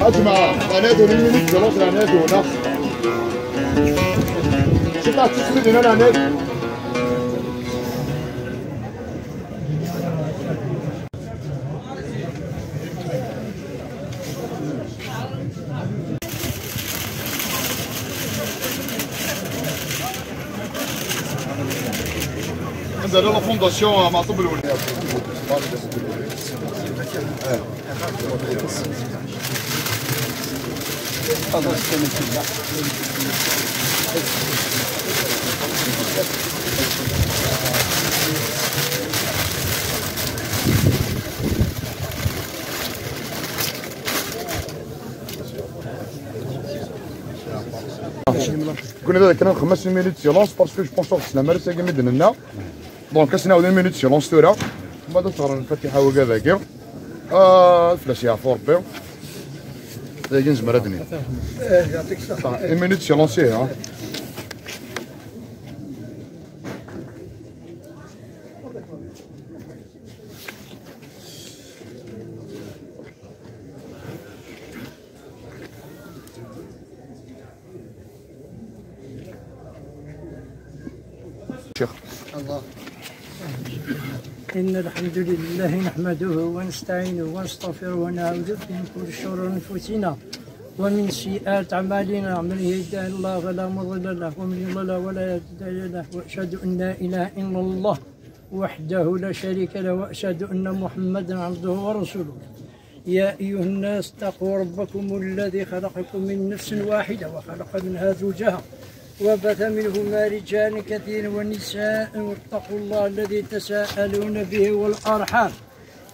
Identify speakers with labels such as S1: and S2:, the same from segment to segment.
S1: أجمع عناد ونمني جلوس العناد هنا شكرا تسمد هنا العناد عندنا لا فونداسيون مع طب الولاد كنا دابا كنا 5 مينوت سيلونس باسكو جو بونس خصنا مارس كاع مدن لنا دونك كنسناو 2 مينوت سيلونس تورا من بعد تقرا الفاتحه وكذاك فلاش يا فور بي دايرين زمر هادني يعطيك الصحه 1 مينوت سيلونسي ها
S2: الله. إن الحمد لله نحمده ونستعينه ونستغفره ونعوذ به من كل شرور أنفسنا ومن سيئات أعمالنا من يهده الله فلا مضل له ومن يضلل ولا هادي له وأشهد أن لا إله إلا الله وحده لا شريك له وأشهد أن محمدا عبده ورسوله. يا أيها الناس اتقوا ربكم الذي خلقكم من نفس واحدة وخلق منها زوجها وبث منهما رجالا كثيرا ونساء واتقوا الله الذي تساءلون به والأرحام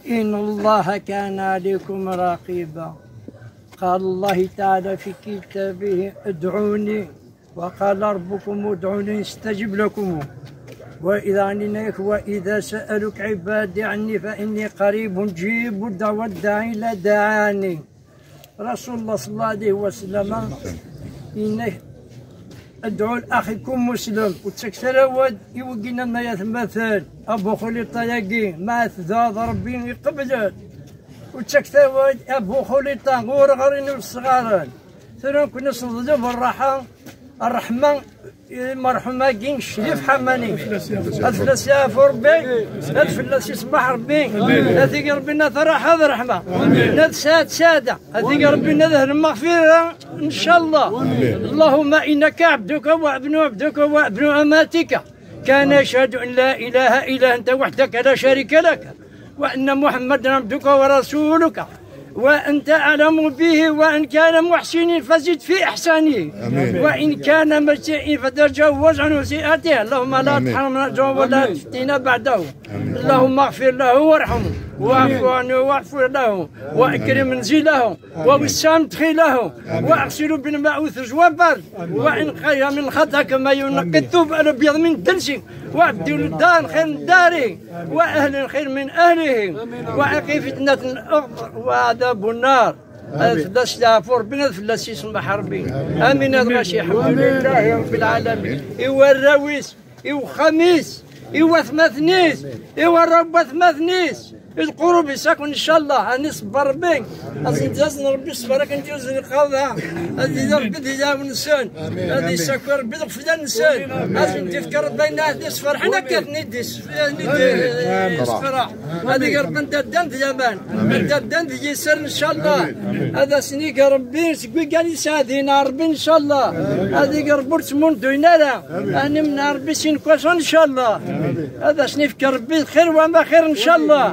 S2: إن الله كان عليكم رقيبا. قال الله تعالى في كتابه ادعوني وقال ربكم ادعوني استجب لكم وإذا سألك عبادي عني فإني قريب جيب دعوة الداعي إذا دعاني. رسول الله صلى الله عليه وسلم إنه ادعوا لاخيكم مسلم وتكثر ود يوقينا نايا مثل ابو خليطه يقي ما ثذاذ ربي يقبل وتكثر ود ابو خليطه ورغرين الصغار ثم كنا نصدق بالراحه الرحمن مرحومه كين شريف حماني الفلاس يا ربي الفلاس يصبح ربي هذيك ربنا ترى هذا رحمه ناد ساده هذيك ربنا ذهن مغفره ان شاء الله. اللهم انك عبدك وابن عبدك وابن اماتك كان يشهد ان لا اله الا انت وحدك لا شريك لك وان محمدا عبدك ورسولك وأنت أعلم به وإن كان محسن فزد في إحسانه وإن كان مسيئا فتجاوز عن سيئاته. اللهم لا تحرمنا أجره ولا تفتنا بعده. اللهم اغفر له وارحمه واعف عنه واغفر له واكرم منزله ووسع مدخله واغسله بالماء والثلج والبرد وإن خير من خطأ كما ينقي الثوب الأبيض من الدنس وأبدل الدار خير من داره وأهل خير من أهله وأقي فتنة الأرض وعذاب النار. فلاس دافور بنا فلاس يسمى حربي امين الغاشي الحمد لله رب العالمين. ايوا الراويس ايوا خميس ايوا ثماثنيس ايوا الربا ثماثنيس القرب يساكن ان شاء الله اني صبر بك ازنجازنا ربي صبرك نجوز القضاء هذه ربي ديجا ونسان هذه ساكن ربي ضفدا نسان هذه تفكر بين هذه صفر حنا كتندي صفرا هذه ربي ندان ديامان ندان دي يسر ان شاء الله. هذا سنيك ربي سكوي قال يساعدينا ربي ان شاء الله. هذه ربي تمون دوينالا انا من ربي سينكواس ان شاء الله. هذا سنيك ربي خير وما خير ان شاء الله.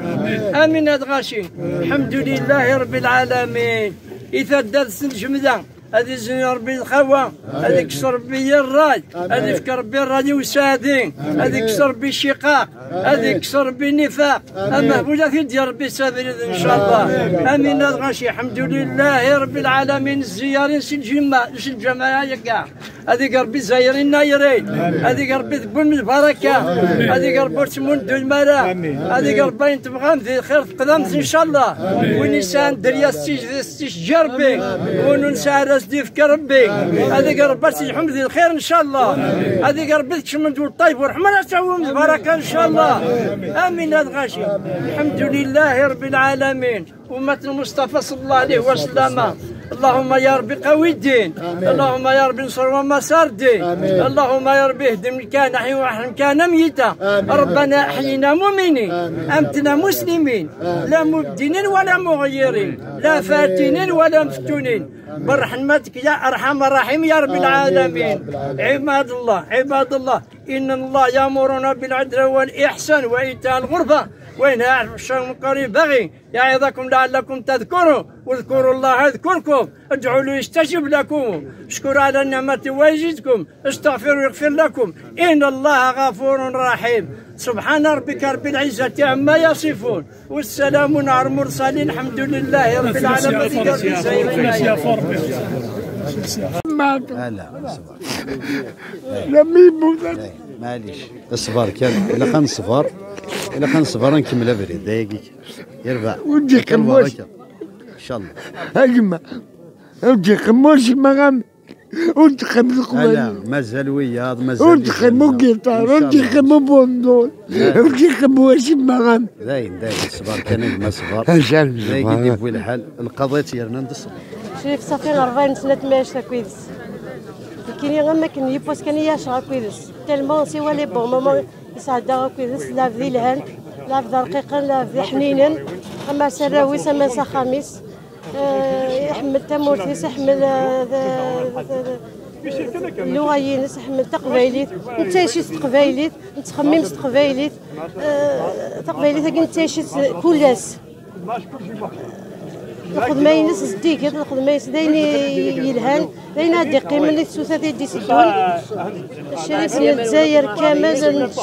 S2: امين الغاشي الحمد لله رب العالمين. اذا درس الجمده هذه زين ربي الخوا هذيك كسر بي الراي هذيك كسر بي الراديو وسادين هذيك كسر بي الشقاق هذيك كسر بي النفاق اما بولا في ديال ربي سابر ان شاء الله. امين الغاشي الحمد لله رب العالمين. الزيارين سي الجماعه كاع هذيك ربي زايرين نايرين هذيك ربي تقول من البركه هذيك ربي تمون دو المرا هذيك ربي تبغى في خير قدامت ان شاء الله. ونسان دريا استشجار بي ونسان ديفك ربي هذيك ربي تجحم ذي الخير ان شاء الله. هذيك ربي تشمل دول الطيب ورحمه تعاون البركه ان شاء الله. امين الغاشي الحمد لله رب العالمين. أمة المصطفى صلى الله عليه وسلم اللهم يا ربي قوي الدين، اللهم يا ربي انصر ومسار الدين، اللهم يا ربي اهدم كان حي واحرم كان ميتا، ربنا احينا مؤمنين امتنا مسلمين، لا مبدلين ولا مغيرين، لا فاتنين ولا مفتونين، برحمتك يا ارحم الراحمين يا رب العالمين. عباد الله ان الله يامرنا بالعدل والاحسان وايتاء القربى وينهى عن الفحشاء والمنكر والبغي يعظكم لعلكم تذكروا، واذكروا الله يذكركم، ادعوا له يستجب لكم، اشكروا على النعمة ويزيدكم، استغفروا يغفر لكم، ان الله غفور رحيم. سبحان ربك رب العزة عما يصفون والسلام على المرسلين الحمد لله رب العالمين.
S3: معليش الصبر كان الا كان صبر نكمل بريد دقيقه يرفع
S4: ودي قموش
S3: ان شاء الله
S4: هجمة ودي قموش مغام ودي قموش
S3: لا مازال وياض مازال
S4: ودي قموش جيتار ودي قموش بوندول ودي قموش مغام
S3: داين الصبر كان ما صبر دقيقه يبوي الحال القضيه يرنا ندص
S5: شريف صافي 40 سنة ما عشت كويس كاينين غير ما كان يبوس كان يعشر كويس تالمون سي ولي بون ماما يسعد كويس لا في الهان لا في رقيقا لا في حنينا اما سراوي سما خميس يحمل تمورتيس يحمل اللغيين يحمل تقبايليت نتايشيت تقبايليت نتخمم تقبايليت تقبايليت نتايشيت كولاس ناخذ ما ينس زديك ناخذ ما ينس داين يلهان داين هادي قيمه اللي تسوسات دي سدون الشريف من الجزائر كامل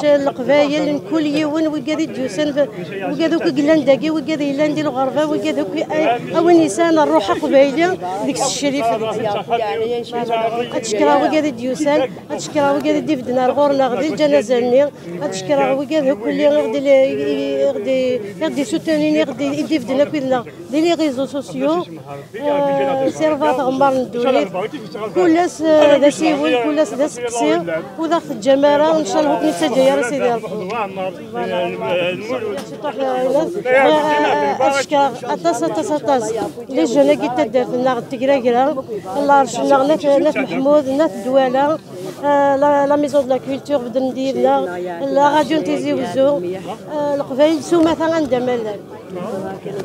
S5: القبايل كل يوم وكادي جوسن وكادوك قلانداكي وكادي لاندي الغربه وكادوك او نسان الروح قبايله ديك الشريف اتشكرا وكادي جوسن اتشكرا وكادي ديفدنا الغورنا غدي الجنازه ني اتشكرا وكادي كل غدي سوتانيني غدي ديفدنا كيدنا دي لي ريزو سوسيو سيرفات غمار ندولي كلاس دا سيوي كلاس دا سكسي وضغط الجماره ان شاء الله كنت سجاير سيدي اشكر اطاس لي جونا كي تدار لنا تكراكرا الله رشنا نات محمود نات دواله لا ميزون دو لا كولتور بدا نديرنا لا راديو تيزي وزو القبايل سوما مثلا عندها ملال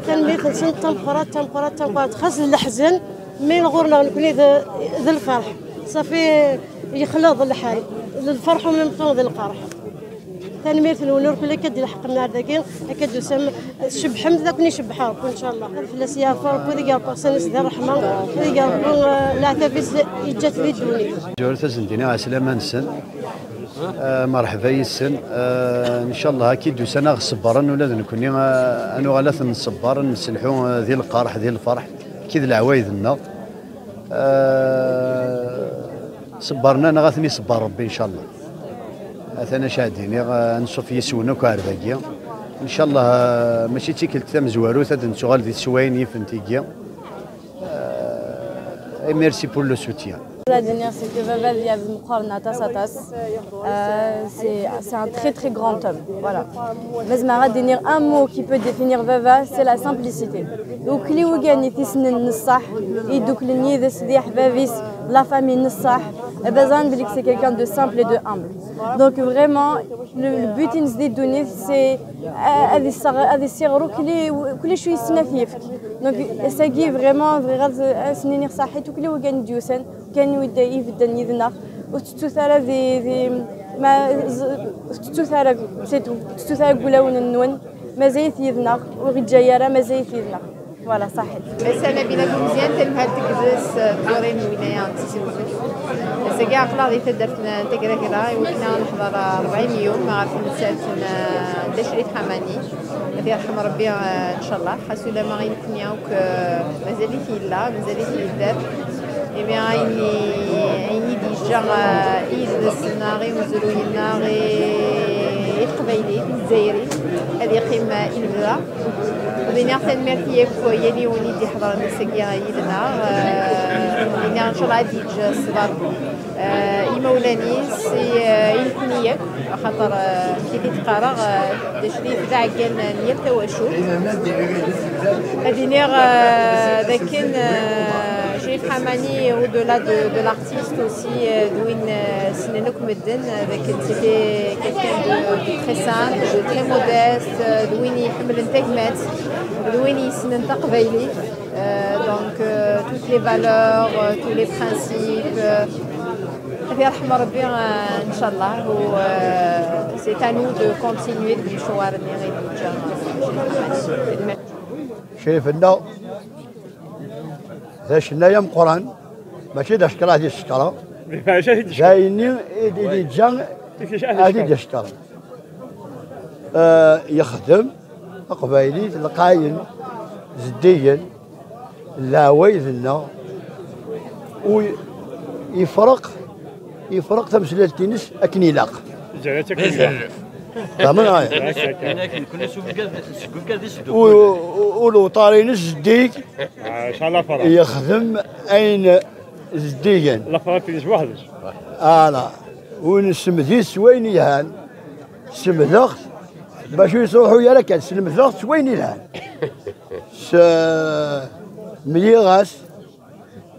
S5: كان خلصنا تمقرات خاص الحزن مي الغورنا نكوني ذا الفرح صافي يخلط الحال الفرح ومن طون ذا القرح ثاني ميرث الونور كل كدي الحق النهار ذاك كدو سم شب حمد ذاك نشب حارك ان شاء الله فلاس يا فارك ودي قال باسنس ذا الرحمه ودي قال لا تفيز يجات في الدنيا
S3: جورتا زندينا عسلامه نسن مرحبا يسن ان شاء الله اكيد سنه صبرا ولا نكوني انا غلث نصبر نسلحوا ذي القرح ذي الفرح كيد العوايدنا صبرنا انا غاثني صبر ربي ان شاء الله اثنا شادين نشوف يسونا كارباكيا ان شاء الله ماشي تيك الكتام زوارو ثاد نشغل ذي سوايني فنتيكيا ميرسي بور لو سوتيان.
S6: La dernière, c'est que Vava via Moukhar Tasatas. C'est un très très grand homme. Voilà. Mais Mara dénir un mot qui peut définir Vava, c'est la simplicité. Donc les Ougani tisne Nissah, et donc les Nides des Ahbavis, la famille Nissah, et Bazan c'est quelqu'un de simple et de humble. Donc vraiment, le but de donner, c'est des sirop que les chouis snafif. Donc ça qui est vraiment snenir Sahih, tout les Ougani Diousen. كانوا يبدا يذنا وتتثارى ما تتثارى سيتو تتثارى قلاون النون ما زيت يذنا ورجايرة ما زيت يذنا فوالا صحيح.
S7: بس انا بينكم مزيان تلمها تكبس دورين الولايه تيسي وزوج بس كاع قلا غادي تدرتنا تكرا كرا وكنا نحضر 40 يوم ما عرفت نسالتنا دشريت حماني غادي يرحم ربي ان شاء الله حاسو لا ما غيكونيا وك مازالي لا مازالي يدار et bien عيني ديجا السناغي وزرويناغي القبايلي الجزائري هذه قيمة إلفا وبين أحسن مرتي يلي وليدي حضر نسقيا يدنا بين إن شاء الله ديجا الصبر إيمولاني سي يكونيك خاطر كي تقرا تشريف ذا عقل نيل تواشو هذه نير ذاكن Sherif Hamani, au-delà de l'artiste aussi, d'Ouin Sinenouk Medden, c'était quelqu'un de très simple, de très modeste, d'Ouin Hamel Tegmet, d'Ouin Sinen Taqbaili. Donc toutes les valeurs, tous les principes. Inch'Allah, c'est à nous de continuer de مشوار النهائي
S8: شايف انه ذا شنايا قران ماشي دا شكرا هذه الشكرا جايني دي جان هذه دا شكرا يخدم قبايلي القاين زديا لاوي ذنا ويفرق تمثيل تينس اكنيلاق تمام ولو طارينس زديك
S9: ان شاء الله فرق
S8: يخدم اين زديا
S9: لا فرق تينس وحدش
S8: وين السمديس وين يهان سمدخت باش يصوحوا يا لك السمدخت وين يهان مليغاس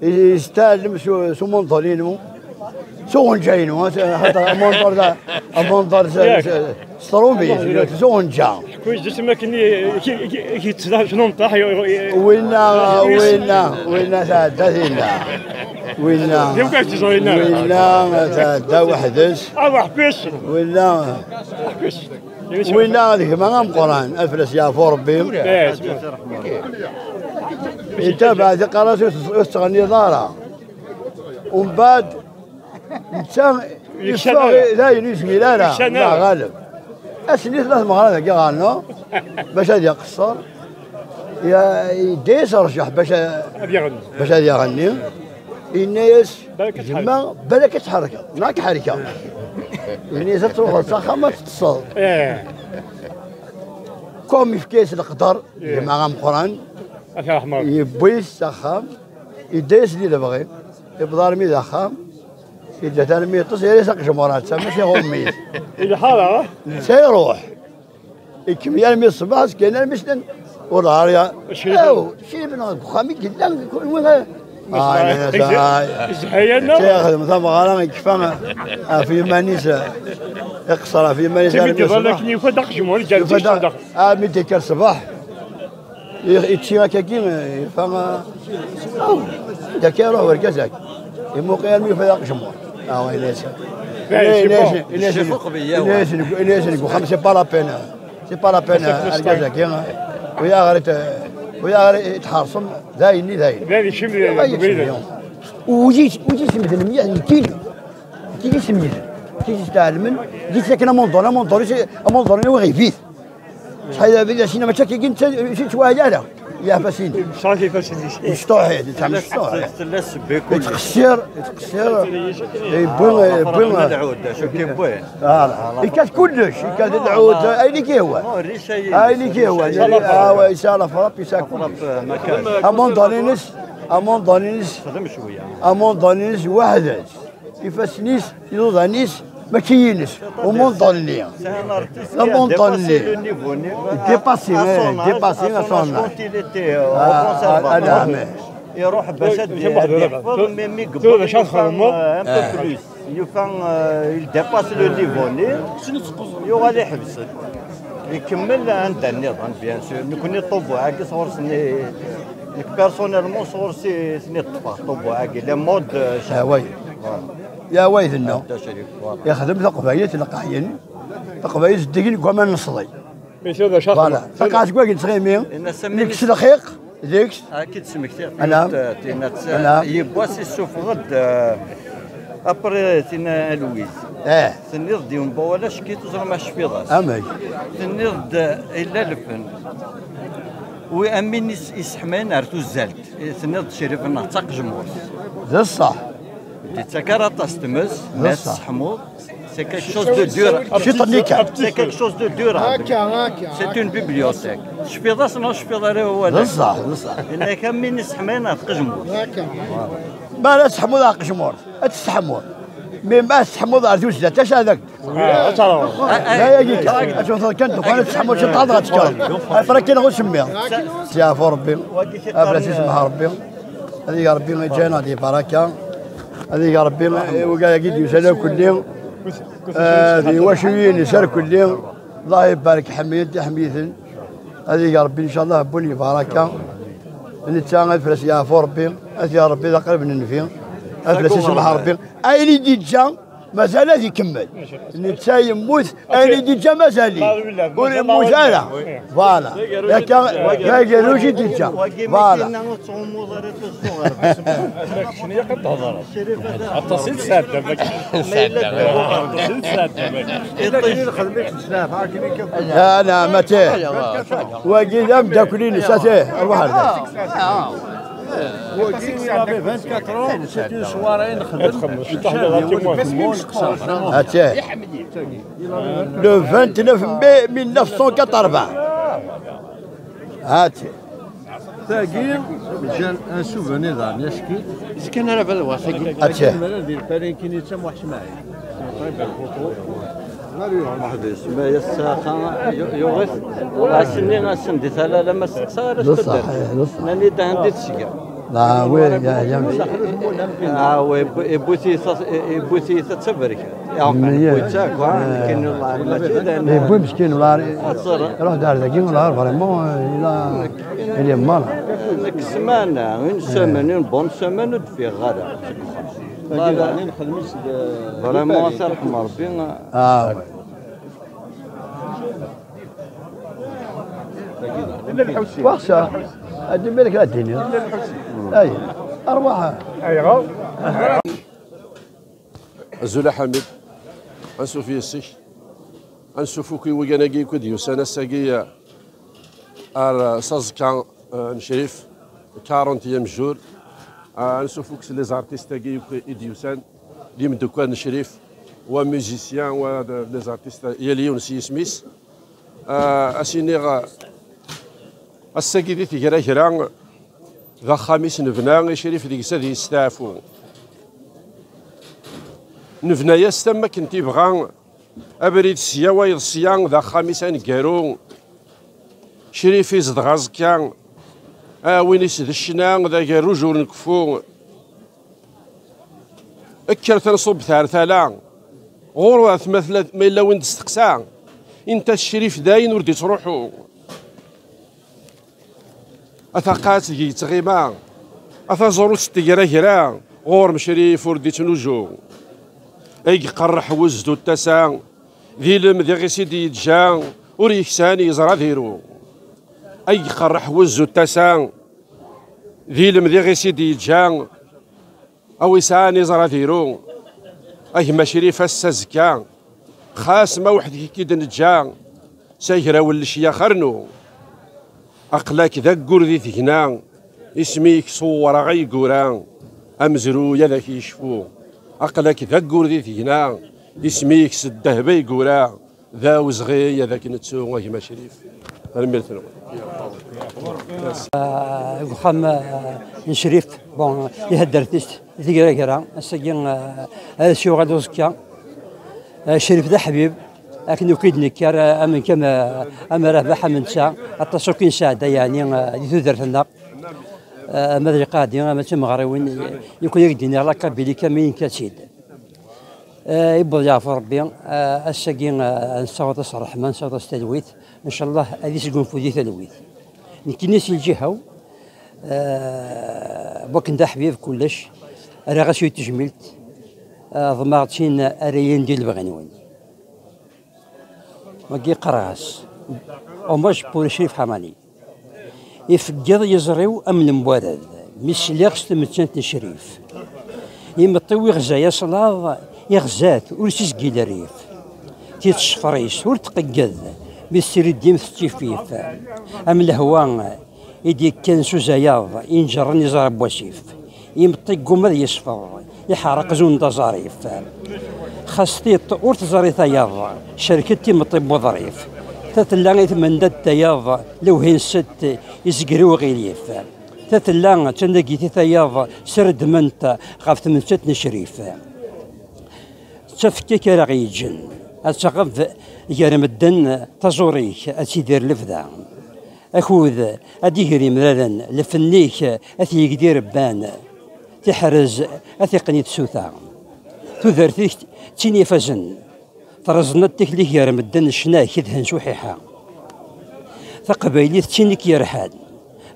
S8: يستعلم سو منطلينو سون جاينو هذا منظر سترومي سون جا
S9: كويس جسمه كي تسلح شنو نطاح
S8: وين تعدينا وين تعدى وحدش وين هذيك ما غام قران افلس يا فوربي انت بعد قرات يستغني دارا ومن بعد انت يشتغل لا ينسمي لا غالب اسني ثلاث مرات كي غالنا باش هذا يقصر يا يديس رشح باش هذا يغني الناس جمع بالك تحرك معك حركه يعني تروح تصخر ما تتصل كوم في كيس القدر مع غام قران يبوي السخام يديس اللي بغي يبدار مي دخام إذا تلمي تصل يسق جمرات ماشي غمي
S9: إلى حالة
S8: سيروح الكمية من الصباح كاين المسلم والعارية أو شيء من خامي جدا وين
S9: زحينا
S8: ياخذ مثلا غرام يكفى في مانيس يقصر في مانيس
S9: لكن يفدق جمهور جالس يفدق
S8: ميتك الصباح يتشيك كاين فما أو ذاك يروح وركزك يموقع يفدق جمهور الناس نقول خمسة با لا بين سي با لا بين الكازاكين ويا غير يتحرصم داين
S9: شمل
S8: وجيت سميت المياه كي سميت كي تعلم جيت ساكنه منظور وغيفيت شحال بدا شينا ما تشكي كنت شي شوايه يا فاسين
S9: صافي فاسين
S8: مشطوح تعمل مشطوح يتقشر يبون
S3: العود شو كيبوي
S8: يكاد كلش يكاد العود اين كي هو اين كي هو ان شاء الله فرب يساكن امون ضانينس
S3: خدم شويه
S8: امون ضانينس وحدات يفاسنيس يوضانيس ما كاينش ومونطوني مونطوني ديباسي صون
S3: يروح باش يحفظ ميمي قبل بلوس يفان يديباس لو نيفوني يغادي يحبس يكمل عند النظام بيان سور نكوني طوبو هاكي صور سني بيرسونيلمون صور سني طفا طوبو هاكي لي مود
S8: شهوي يا ويثنا يخدم ثقفاية القاعين ثقفاية الدقين كما نصلي فوالا ثقاش كواكي تغيمين نكس الخيق ديكس
S3: اكيد سمكتي
S8: انا
S3: يبواسي السوف غد ابري تينا لويز تنيض ديون بوالاش كي تزرع مع الشفيضات
S8: امي
S3: تنيض الا الفن وامين يسحمان ارتو الزلت تنيض شريف النهتاق جمهور
S8: ذا الصح
S3: تسكر تستمز ناس حموض c'est quelque chose de dur c'est quelque chose de dur c'est une bibliothèque شفيضاس ما شفيضا هو
S8: بصح
S3: الا كان من يسحمينا تقجمور
S8: ما لا تحموض قجمور تستحموض من ما تستحموض ارجوش لا تاش هذاك لا يجيك اشوف كنت وانا تستحموض شي طاض غتكلم فرا كاين غير سميها سي عفو ربي بلا اسمها ربي هذه ربي جانا هذه بركه، هذه ربي وقال اكيد يسال كل يوم هذه وشوين يسال كل يوم. الله يبارك حميد حميد، هذه ربي ان شاء الله بني بركه. نتسانى فلس يا ربي، يا ربي ذا قلب ننفي فلس يسمح ربي. اين يجي جا مازال يكمل، نتسا يموت اين يجي جا مازال يموت انا فوالا يا قالوش يجي جا فوالا.
S9: شنو هي كتهضر؟ اتصل ساده بك اتصل ساده بك يعطيني الخدمه بزاف عاجبني كيف
S8: انا متى وقيل مداكلين نساتيه اروح هذا
S3: وكي صافي 24 سيتي سوارين نخدم
S8: هاتيه لو 29 ماي 1980 هاتيه
S3: تاكي جان ان سوفونير دار يشكي
S10: كان راه بالواسطه
S8: هاتيه
S3: ندير بالين كي نتسم واحد معايا واحد اسمه يساخا يغث اسني غاسندي ثلا لما سكسار
S8: صح
S3: ناني عندي تشكا
S8: لا وين يا جماعه
S3: بوتي تتبرك يا بوتاك كاين الله
S8: يبوي مسكين ولا روح دار ذاك ولا فريمون الى مال
S3: السمانه اون سيمين بون سيمين في غدا لا نخدمش فريمون صراحه ربي
S8: واخشى ادي بالك الدنيا اي ارواحها
S9: ايوا
S11: زولا حميد انسوف يسيك انسوفو كي وكاناكي كوديو سنه ساكي ار سازكا نشريف 40 جور انسوفوك لي زارتيست كي اديوسان لي مدوكان نشريف وميوزيسيان و لي زارتيست يليون سي سميث اسينيغ الساكي دي تيكرا كرا ذا خامس نبنا شريف ديك سادي يستعفو نبنا يستما كنتي بغا ابريد سيا وايض سيا ذا خامس نكارو شريف يزد غازكا وين يسد الشنا ذا كارو جور نكفو اكر تنصب ثالثالا غور مثلا ما الا وين تستقسى انت الشريف داين وردي تروحو أثقات يتغيما أثازروت تيرا هرا غور مشريف وردي تنوجو أي قرح وزدو التسا ذي لم ذي غي سيدي يتجا وريكساني يزرا ذيرو أي قرح وزدو التسا ذي لم ذي غي سيدي يتجا أو يساني يزرا ذيرو أي مشريف السزكا خاص ما وحد كي نتجا سايرا ولشيا خرنو أقلاك ذاك ذي ثقنا اسميك صورة غي قوران أمزرو يذاك يشفو أقلاك ذاك ذي ثقنا اسميك سده بي قوران ذا وزغي يذاك نتسو غي شريف الميرتنو
S12: وخام نشريف بون يهدرتيست ثقرا كرا السجن هذا شو غادوزكا شريف ذا حبيب لكن يكيد نكر امن كما اما راه من ساعه التصوكين ساعده يعني يثدر لنا ماذا قادين ما تمغريوين يكون يقدينا لا كابيلي كامين كاسيد يبو يعفو ربي الساقين نصوت الرحمن نصوت التلويث ان شاء الله هذه سكون فودي تلويث نكنيس الجهه بوك ندا حبيب كلش راه غاسي تجملت ضماغتين اريين ديال البغنوين ماكي قراص وماش بور شريف حماني يفقد يزريو ام المبارد مش اللي خص تمتنت شريف يمطوي غزايا صلاض يغزات ورسيسكي لريف تيتشفريس ورتققد بيستري ديم ستيفيف ام الهوان يدي كان سوزاياض ينجر نزار بوسيف يمطي قمر يصفر يحرق زون ظريف خاصتي ورتزري ثياض شركتي مطيب وظريف تتلاغي من دات تياض لو هين ست يزقري وغيليف تتلاغي تنقي ثياض سرد منت غافت من ست نشريف تفكيك راغيجن أتغف يرم الدن تزوريك أتيدير لفذا أكود أديهري مرالا لفنيك أثي يقدير بان تحرز أثي قنيت سوثا تذرتيك تيني فزن ترزنا تكليك يا رمدن الشنا كذهن شوحيحا ثقبيلي تينيك يا رحال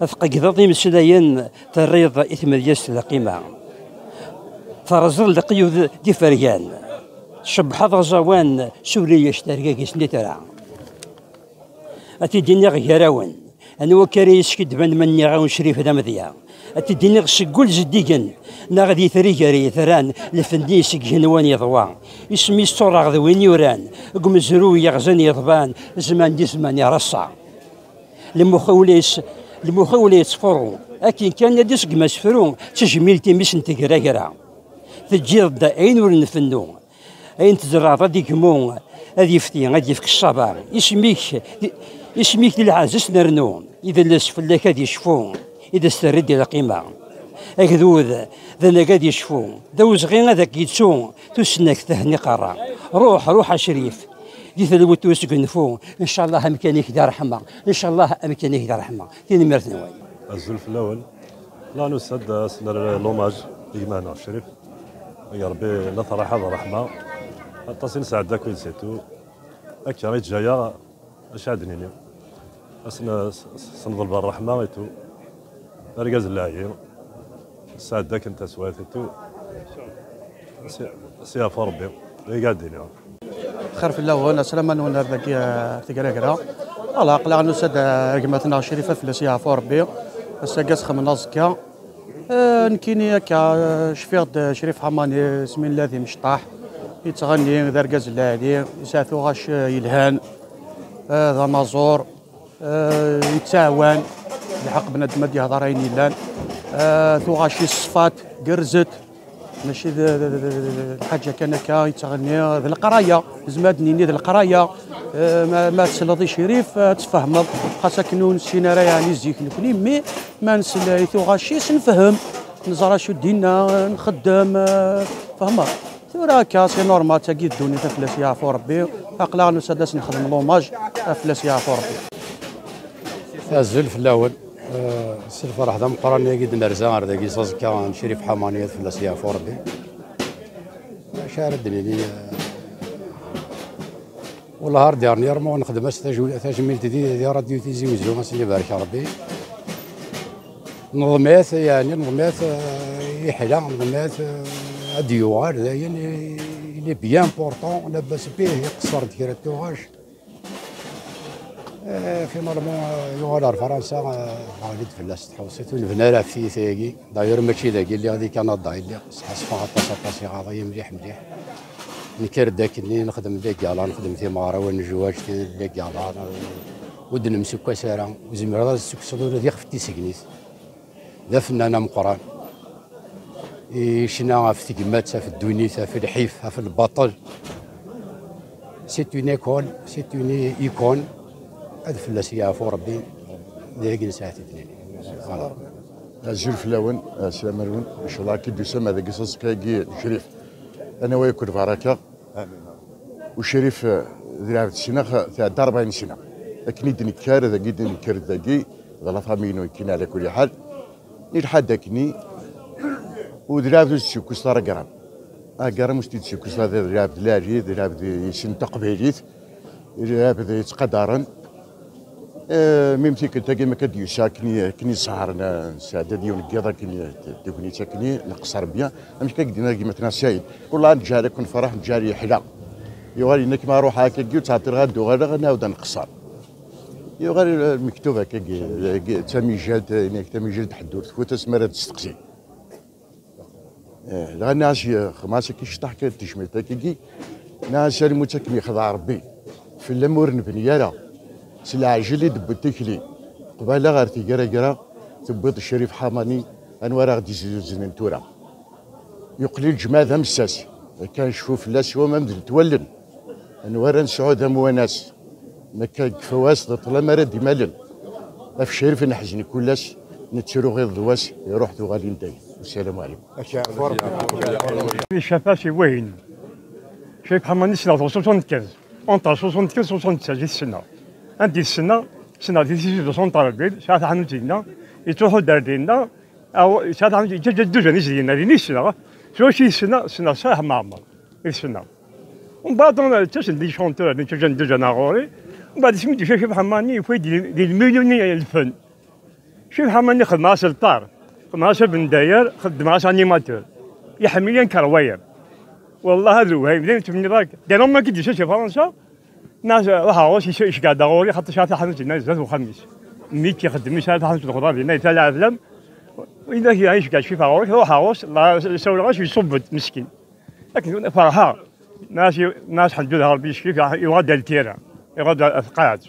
S12: أثققضي مسلاين تريض إثم دياس القيمة ترزل لقيود دي فريان شبح ضزوان سوريا اشتركا سنترا أتديني غيراون أنا وكاري يسكد بان من يغاون شريف هذا مذيا أتديني غسقول زديقن ناغدي ثريقاري ثران لفندي سجنوان يضوا اسمي ستورا غذوين يوران قم زرو يغزن يضبان زمان دي زمان يرصع المخوليس فرو أكين كان يدس قماس فرو تجميلتي مش نتقرا تجيض دا أين ورنفنو أين تزرع غادي كمون هذه يفتي غادي يفك الصباح اسميك للعزيز نرنو إذا لسفلاك هادي يشفون إذا استرد إلى قيمة أكذوذ ذا قاد يشفون ذوز غير هذاك يتسون تسنك تهني قرا روح شريف دي ثلوت وسكنفو إن شاء الله أمكانك دار رحمة إن شاء الله أمكانك دار رحمة تيني مرثنا واي
S13: الزلف الأول لا نسد سنة لوماج إيمانا الشريف يا ربي لا صراحة رحمة التصين سعدك وين سيتو أكثر جاية اش عندني اليوم أسنا صنظل بالرحمة ويتو أرجز اللاعين سعدك أنت سويتو سيافة ربي اللي قاعدين
S14: خير في الأول السلام ونر ذاك تقرا الله قلع نسد رقمتنا شريفة في سيافة ربي السقاس خمنازكا نكيني كا شفيغ شريف حماني سمين الذي مشطاح يتغني ذا رقز اللاعين يساثو غاش يلهان هذا مازور يتعاون الحق بنادم ديال هضرين يلان ثوغاشي الصفات قرزت ماشي الحاجه كان كا يتغني ذا القرايه زمادني ذا القرايه ما تسلطي شريف تفهم خاصك كنون السيناريو يعني زيك نكوني مي ما نسل ثوغاشي نفهم نزرا شو دينا نخدم فهمت ثورا كاسي نورمال تاكي الدنيا تفلس يا فو ربي اقلا نسدس نخدم لوماج افلس يا فو ربي
S3: الزلف الاول سي الفرح ذا مقرن يقيد مرزا ذاك يصاص كان شريف حمانيه فلس يا فو ربي شارد الدنيا والله هار ديارني رمو نخدم تجميل دي راديو تيزي وزو مسني بارك ربي نظمات يعني نظمات يحلى نظمات اديوار يعني اللي بيان بورطون لاباس به يقصر ديال التوغاش فينالمون يوغال فرنسا غادي فلاس تحوسيت ونبنا في ثاقي داير ماشي ذاك اللي غادي كان ضايع اللي حسفها طاسه غادي مليح نكر داك اللي نخدم ديك يلا نخدم ثماره ونجواج ديك يلا ودن مسكه ساره وزمرا السكسدور ديال خفتي سكنيت ذا فنان مقران شنا في تقمات في الدنيا في الحيف في البطل سيت اون ايكول سيت اون ايكون هذا فلاس يا فو ربي ذاك ساعه اثنين
S1: الزلف الاول السلام عليكم ان شاء الله كي دوسم هذا قصص كاكي شريف انا وياكل بركه وشريف ذي السنه تاع 40 سنه لكن نكار ذا قد نكار ذاكي لا فامينو كاين على كل حال نتحدثني ودراب السكوس راه قرام قرام واش تيتسكوس هذا دراب لاجي دراب يسن تقبيليت دراب يتقدرن ميمتي كنت كيما كديوسا كني سهرنا سعاده ديال القياده كني تكوني تاكني نقصر بيان ماشي كدينا كيما تنا سايد والله نجاري كون فرح نجاري حلا يوالي انك ما روح هكا كي تعطي غادو غير نعاود نقصر يوغال المكتوب هكا تامي جاد انك تامي جاد حدور تفوت اسمها تستقسي لا ناس خماسه كيشطح كتشمل تاكي ناس المتكمي خضع ربي في الامور نبنيالا سلع جلي دبتك لي قبل غير تيقرا تبيض الشريف حماني انوار غادي زنين تورا يقلي الجماعه مساس كان شوف لاس هو ما تولن انوار نسعود مواناس ما كان فواس طلع راه مالن في الشريف نحزن كلاش نتسرو غير ضواس يروح تو غادي نداي والسلام عليكم.
S15: شافاش وين شريف حماني سنة 75 entre 75 و 76 السنه عندي السنه
S9: سنة تيجي بسون طربيل شات حنو تينا يتروحوا داردينا أو شات حنو جد دوجا نيجينا لينيسنا شو شي سنة صح معمر السنة ومن بعد أنا تشن دي شونتور اللي تشن دوجا ناغوري ومن بعد سميتو شيخ حماني وفي دي المليونية الفن شيخ حماني خدم مع سلطار خدم مع بن داير خدم مع انيماتور يحملين كرواير والله هذا هو بديت من ذاك قالوا ما كنتش في فرنسا ناس وحاوش ايش قاعد اقول حتى شات حنوت الناس زاد وخميس ميت يخدم شات حنوت الخضار هنا ثلاث افلام واذا هي عايش قاعد في فاروق هو حاوش لا يسوي غاش يصبت مسكين لكن فرحان ناس حدوا لها ربي يشفيك يغادى التيرا يغادى القاعد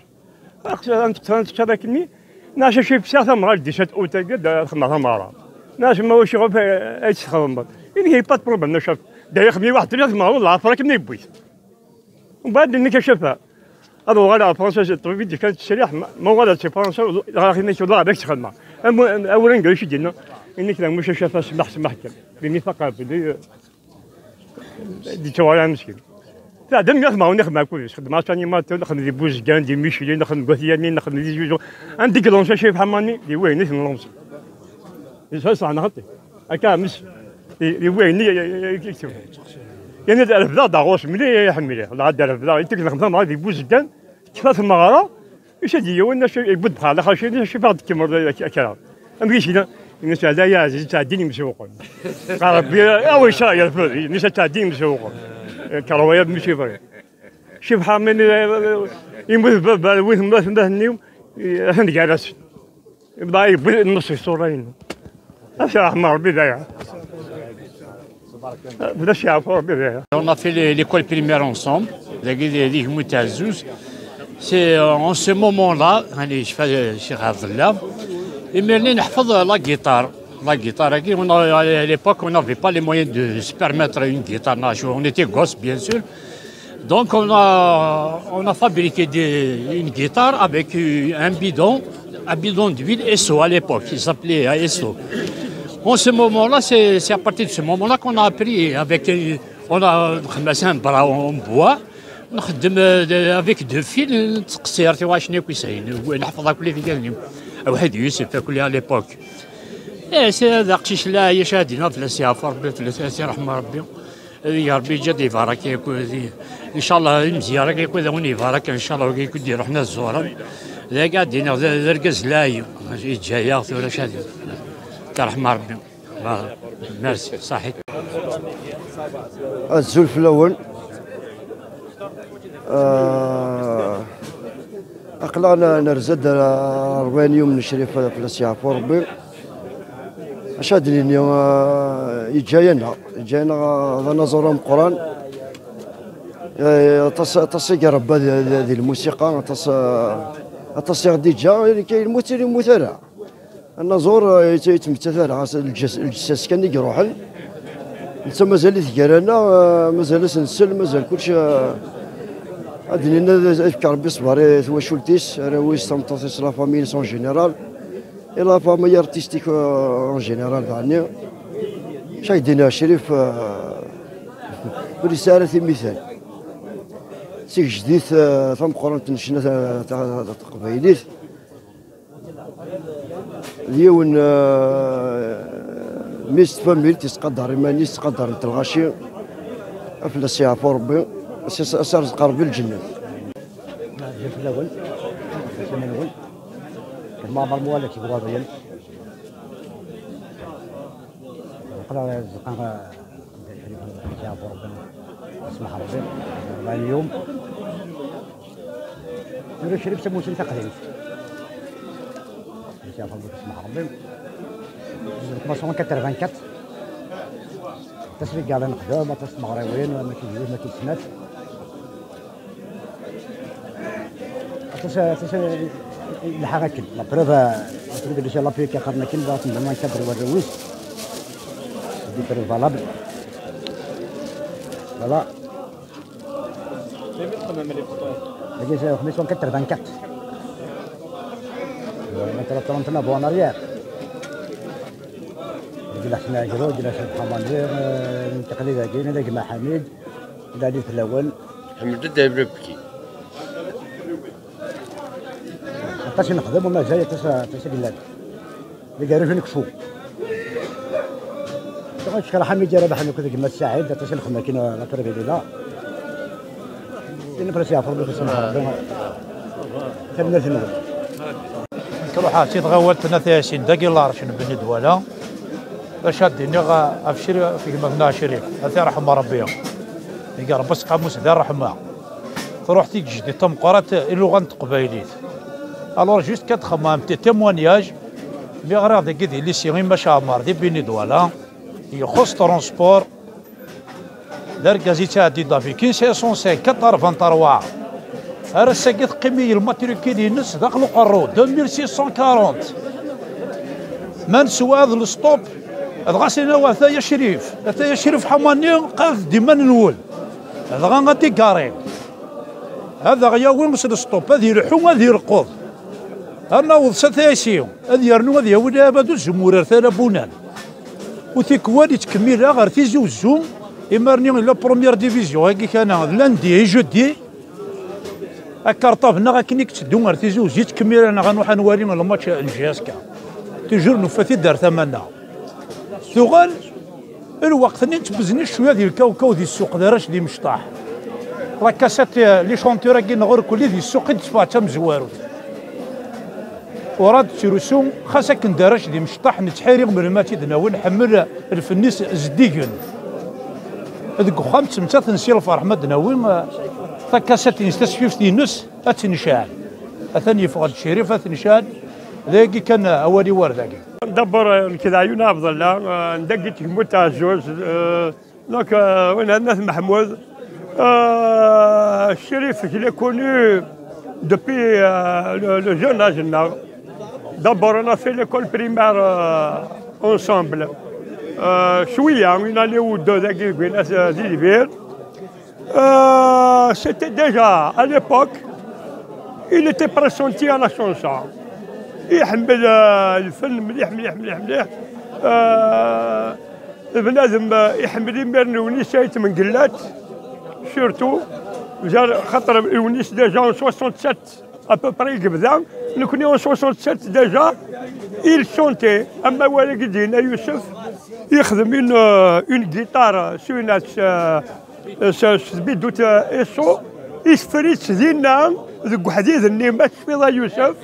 S9: انت تشاركني ناس شي بساعه ما غادي شات اوتا قد خدمها مره ناس ما واش يغوف ايش خدم يعني هي بات بروبليم نشوف دا يخدم واحد ثلاث ما والله فرك مني بويس ومن بعد انك شافها هذا غادا فرنسا الطبيب دي كانت الشريح ما غادا في فرنسا راهي نيت والله باك تخدمها اولا قال شي ديالنا انك مش شافها سمح بني فقط دي توالي مسكين بعدين نخدم ونخدم كلش خدمة ثاني ما نخدم دي بوزكان دي ميشيلين نخدم غوثيانين نخدم دي جوجو عندي كلونشا شي بحماني دي وين نلونش يسوس انا خطي هكا مش دي وين يكتب يعني الفضاء داغوش ملي يحمليه الله عاد الفضاء انت نخدم مع دي بوزكان كيفاش المغاره ايش هادي وين يبد بحال اخر شي شي بعض كيمر كلام امشي هنا الناس هذا يا زيد تاع الدين مسوقون ربي او شاي الناس تاع الدين مسوقون كروايات ماشي فري شي بحال من يموت وين ما نيوم هند جالس يبدا يبدا نص الصورين اش رحمه ربي داير بدا شي عفو ربي داير.
S15: On a fait l'école primaire ensemble, les Moutazous. C'est en ce moment-là, je fais Cheikh Abdallah. Et maintenant, on fait la guitare. La guitare, à l'époque, on n'avait pas les moyens de se permettre une guitare. On était gosses, bien sûr. Donc, on a fabriqué une guitare avec un bidon d'huile Esso à l'époque, qui s'appelait Esso. En ce moment-là, c'est à partir de ce moment-là qu'on a appris on a un bras en bois. avec deux fils تقصير تي واش نيكو يسهل نحفظها كل في قلبي واحد يوسف كل على ليبوك سي هذا قشيش لا هي شادينا في السيافه ربي في السياسه رحمه ربي يا ربي جد يبارك ان شاء الله المزياره كيكون ذا يبارك ان شاء الله كيكون يدير حنا الزوره لا قاعدين ركز لاي جايه ولا شادي رحمه ربي ميرسي صحيح.
S8: الزلف الاول أقلعنا نرزد 40 يوم نشري في السيافة ربي أشادني يجينا هذا نظرهم قرآن تصيق ربا هذه الموسيقى تصيغ ديجا يعني كاين يموت لا النظور يتمثل الجساس كان يروحن نتا مازال ثقالانا مازال سنسل مازال كلشي هادي لنا ربي صبر تواشلتيس راهو يستمطس لا فامي سون جينيرال اي لا فامي ارتستيك اون جينيرال يعني شايدينا شريف برسالة مثال سيك جديد ثم قرن تنشنا تاع قبايليت اليوم ميست فاميل تقدر ماني تقدر انت الغاشي في السيافة ربي صار قرب الجنة.
S16: في الأول السنة الأول المعمر موالك يقول ديال قرا زقنا السيافة ربنا اسمح ربي اليوم نور الشريف سموه تقديم السيافة ربي اسمح ربي مصون 84 تسرق على نقدام ما تسمع غريوين ما كيجيوش ما كيتسمات تس الحاجه كل لا بروف اللي شاء الله فيه كيخرنا كل ذات من ما كبر والرويس دي بروف فالابل فوالا هذه سي 584 مثلا 39 بون اريير جلاس ناجرو جلاس الحمانير تقليد هكين هذاك مع حميد الحديث الاول
S10: حمد الدبربكي
S16: تاسي نخدم وما جاي تاسي بلاد اللي قالوا نكشفوا تقعد شكرا حمي جرى بحال كذا كما السعيد تاسي نخدم كاين لا تربيه لا لان فلوس يعرفوا بس ربنا كنا ثنوا
S17: كروحات تيتغولت انا 30 دقيقه الله راه بني دواله باش هاديني افشري في مبنى شريك هذا رحمه ربي يقال ربي قاموس دار رحمه تروح تيجي جدي تم قرات اللغه قبايليت الوغ جوست كتخمم تي تيمونياج مي غير هذا كيدي لي سيغي ما شاء الله دي بني دواله يخص ترونسبور دار كازيتا دي دافي كاين 554 هذا ساكيت قيمي الماتريكي ديالنس داخل قرو 2640 من سواد الستوب غاسينا وثايا شريف ثايا شريف حماني قاف ديما نول هذا غادي كاري هذا غيا وين مسد ستوب هذه يرحو هذه يرقض انا وصلت ثايسيو هذه يرنو هذه ولا بادو الجمهور ثلا بونان وتيكوالي تكمل غير تيزي وزوم امرني لا بروميير ديفيزيون هكي كان لاندي جودي اكارطافنا غاكنيك تدو غير تيزي وزيد تكمل انا غنروح نوالي الماتش الجاسكا توجور نوفاتي دار ثمنها ثقال الوقت اللي تبزني شويه ديال الكاوكاو ديال السوق داراش دي مشطاح راه كاسات لي شونتور كي نغور كل ديال السوق تسبع تا مزوارو وراد تيروسوم خاصك نداراش دي مشطاح نتحيري مرماتي دناوي نحمل الفنيس زديكن هذيك خام تمتا تنسي الفرح ما دناوي تا كاسات نستشفي في نص اتنشال اثني فوق الشريف اتنشال ذاكي كان اولي ورداكي
S9: ندبر كذا عيون افضل لا ندقت موتا جوج دونك وين الناس محمود الشريف je l'ai connu depuis le jeune âge. D'abord on a fait l'école primaire ensemble شويه une année ou deux c'était déjà à l'époque il était pressenti à la chanson يحمل الفن مليح مليح مليح مليح بنادم يحمل يمرن ونيس من قلات سورتو خاطر الونيس ديجا 67 ابوبري قبدا نكوني 67 ديجا il chantait اما والدينا يوسف يخدم اون جيتار سوينات سبيدوت ايسو يسفريت دينا ذوك حديث النيمات في يوسف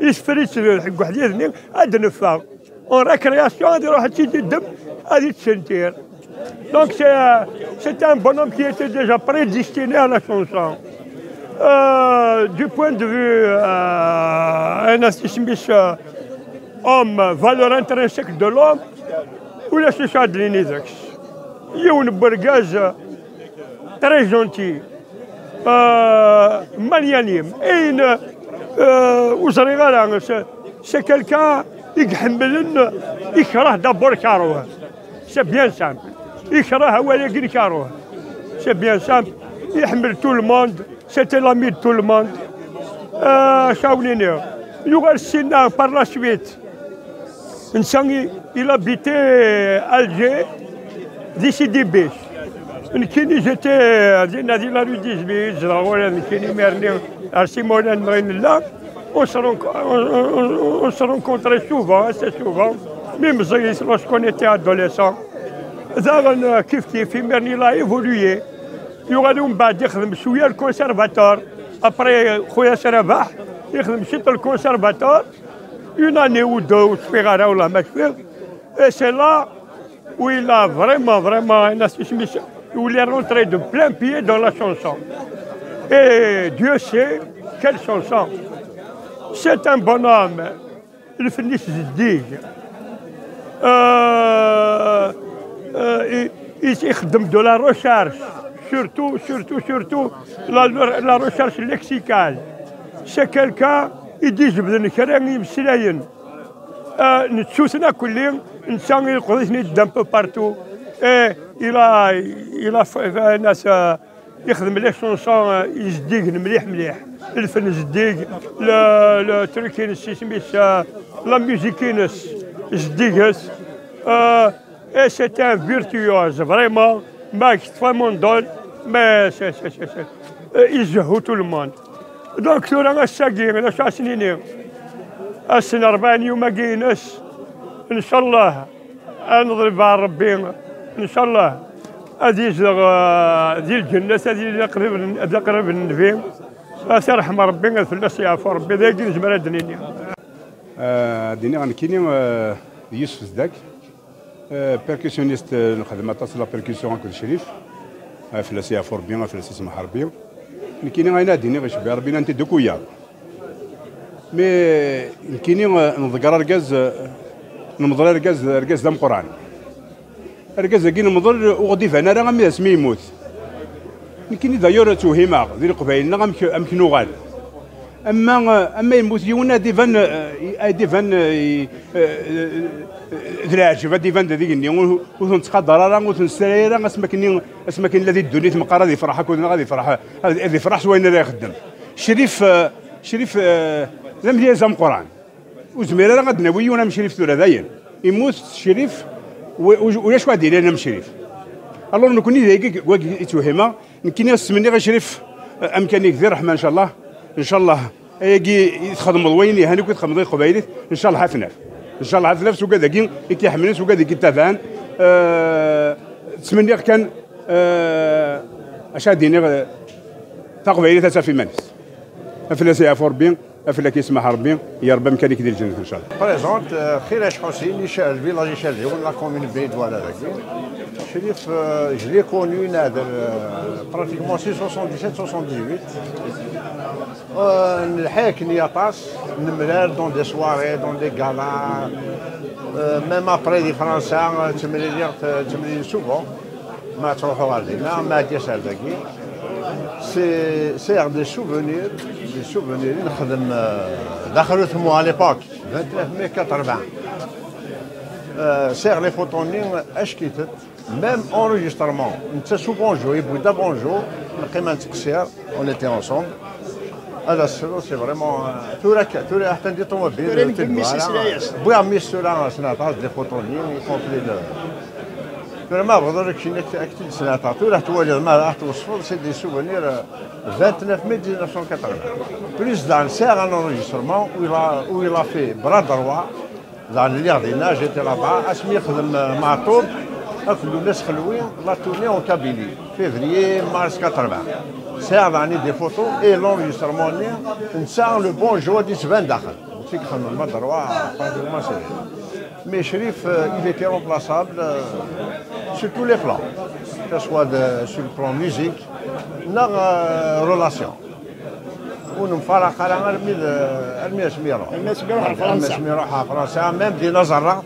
S9: يسفريت حق حديثني هاد نفا اون ريكرياسيون غادي يروح تيجي الدم غادي تسنتير دونك سي ان بونوم كي ايتي ديجا بريديستيني على شونسون دو بوين دو فيو انا سميت اوم فالور انترينسيك دو لوم ولا شي شاد ليني داكس يون بركاج تري جونتي مليانيم اين وزري غالا سي كالكان يحمل يكره دابور كاروه سي بيان سامبل يكره ولا يقري كاروه سي بيان سامبل يحمل تو الموند سيتي لامي دو تو الموند شاوليني يوغال السنة بار لا سويت انسان il habitait Alger d'ici des bêches كيني جيتي زين هذه لا رue 18 زراوله كيني ميرني ارسيمون مرين لا on se rencontrait souvent, assez souvent, même lorsqu'on était adolescent. Zagan kif Merni a évolué. Il y aura un bad, il y a le conservateur. Après, Khouya Sarabah, il y a le conservateur. Une année ou deux, et c'est là où il a vraiment, où il est rentré de plein pied dans la chanson. Et Dieu sait quelle chanson. C'est un bonhomme, il finit زديج يخدم de la recherche, surtout la recherche lexicale. C'est quelqu'un يجيب لنا كلام يمسلاين نتشوسنا كل يوم إنسان يقضيني d'un peu partout. Et il a ناس يخدم لي شونسون يزديق مليح الفن زديق لا تركينس سميت لا ميوزيكينس زديقس اي سي ان فيرتويوز فريمون ماك فريمون دول مي يزهو تو الموند دونك تورا الساقي انا شاسنيني السنة 40 يوم ما كايناش ان شاء الله نضرب على ربي ان شاء الله هذه ديال الجنة هذه قريب النبي سيرحم ربي الفلاس يعفو ربي ذاك نجمر الدنيا
S18: ديني غنكيني يوسف زداك بيركسيونيست نخدم تصل بيركسيون كل شريف فلاس يعفو ربي فلاس يسمح ربي نكيني غاينا ديني غيشبه ربي انت دوكويا مي نكيني نذكر نمضر ركاز دام قران ركاز كي نمضر وغدي فانا راه غامي اسمي يموت نكيني دايور توهيما ذي القبائل امكن نغال اما يموت يونا ديفان دراج ديفان ذيك الني وتنتقدر راه وتنستري راه اسما كاين الذي الدنيا تمقى غادي يفرح كون غادي يفرح هذا يفرح شويه راه يخدم شريف لم يلزم قران وزميره راه غادي وانا مشريف ثورة داين يموت شريف ولاش واحد يدير انا مشريف الو نكوني ذاك يتوهما نكيني نسمني غير شريف امكاني كثير رحمه ان شاء الله يجي يتخدم الوين هاني كنت خدم قبايلي ان شاء الله عافنا ان شاء الله عافنا سوق ذاك كيحملني سوق ذاك التافان تسمني كان اش ديني تقبايلي ثلاثه في مانس افلا يعفو ربي افلا كيسمح ربي يا ربي امكانك ديال الجنه ان شاء الله.
S19: بريزونت خيراش حسين يشال الفيلاج يشال لا كومين بعيد ولا ذاك شريف je l'ai connu نادر pratiquement 77 78 نحاك نياطاس نمرار دون دي سواري دون دي غالا ميم ابري دي فرنسا تمرين سوفون ما تروحوا علينا ما ديش هذاكي سي دي سوفونير نخدم دخلوا ثمو على ليبوك 29 سير لي فوتونين اش كيتت ميم انregistrement نتا سو بونجو يبدا بونجو نقيم نتقصير اون ايتي انصومبل هذا السلو سي فريمون تورا حتى ندير طوموبيل بويا ميسولا سناتاس دي فوتونين كومبلي تورا ما بغضرك شي اكتب سناتاس تورا تولي ما راح توصفوا سي دي سوفونير 29 ماي 1980 بليس دان سير ان انregistrement où il a fait bras droit dans اللي غادينا جيتي لابا اسمي يخدم مع طوب اكلوا ناس خلوين لا تورني اون كابيلي فيفريي مارس 80 ساعدني دي فوتو اي لونجسترمون نسى لو بون جو دي تبان داخل فيك خدم ما دروا براتيكمون سي مي شريف il était remplaçable sur tous les plans que ce soit sur le plan musique نا relation ونفرق على ارمي اسمي يروح فرنسا ميم دي نزرة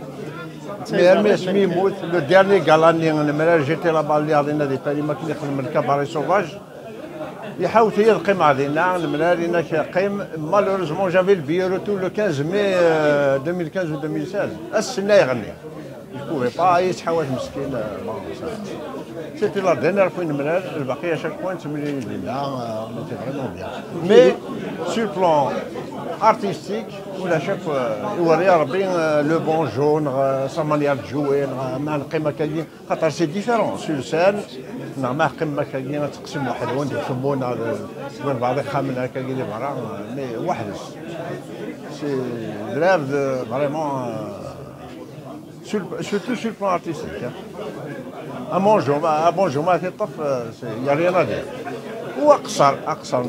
S19: مي ارمي اسمي يموت لو ديرني كالاني نمرار جيتي لابا اللي غادينا دي بالي ما كاين يخدم الكباري سوفاج يحاول يقيم علينا نمرار لنا كيقيم مالوريزمون جافي البيرو تو لو 15 ماي 2015 و 2016 السنه يغني يبوفي با يتحوش مسكين سيتي لا دينير فين نمرار البقيه شاك بوان تملي لنا سي فريمون بيان مي سور بلان ارتستيك ولا شاف يوري ربي لو بون جون سا مانيير دو جوي مع القيمه كاين خاطر سي ديفيرون سور سان مع قيمه كاين تقسم واحد وين يسمونا وين بعض خامنا كاين برا مي وحدس سي دراف فريمون surtout sur le plan artistique. Un bon jour, il n'y a rien à dire. واقصر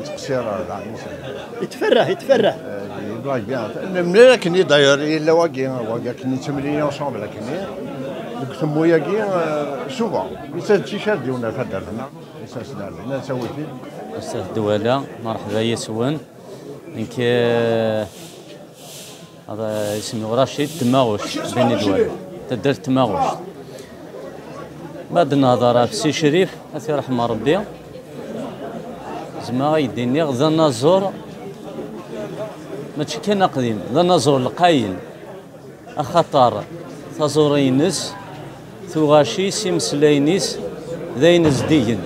S19: تقصير
S16: يتفرح
S19: يبلاك بيان ملي كني داير الا واقي كني تمرين اونصومبل كني نكتمو ياكي سوفون التيشيرت ديالنا في دارنا اساسنا لنا نسوي فيه
S20: استاذ الدواله مرحبا يسون انك هذا اسمه رشيد تماغوش بني دواله تدار تماغوش بعد النظرات سي شريف الله يرحم ربي زعما يديني ذا النازور ماشي كان قديم ذا النازور القايل اخطر تزورينس ثغاشي سيمسلاينيس ذاين زديين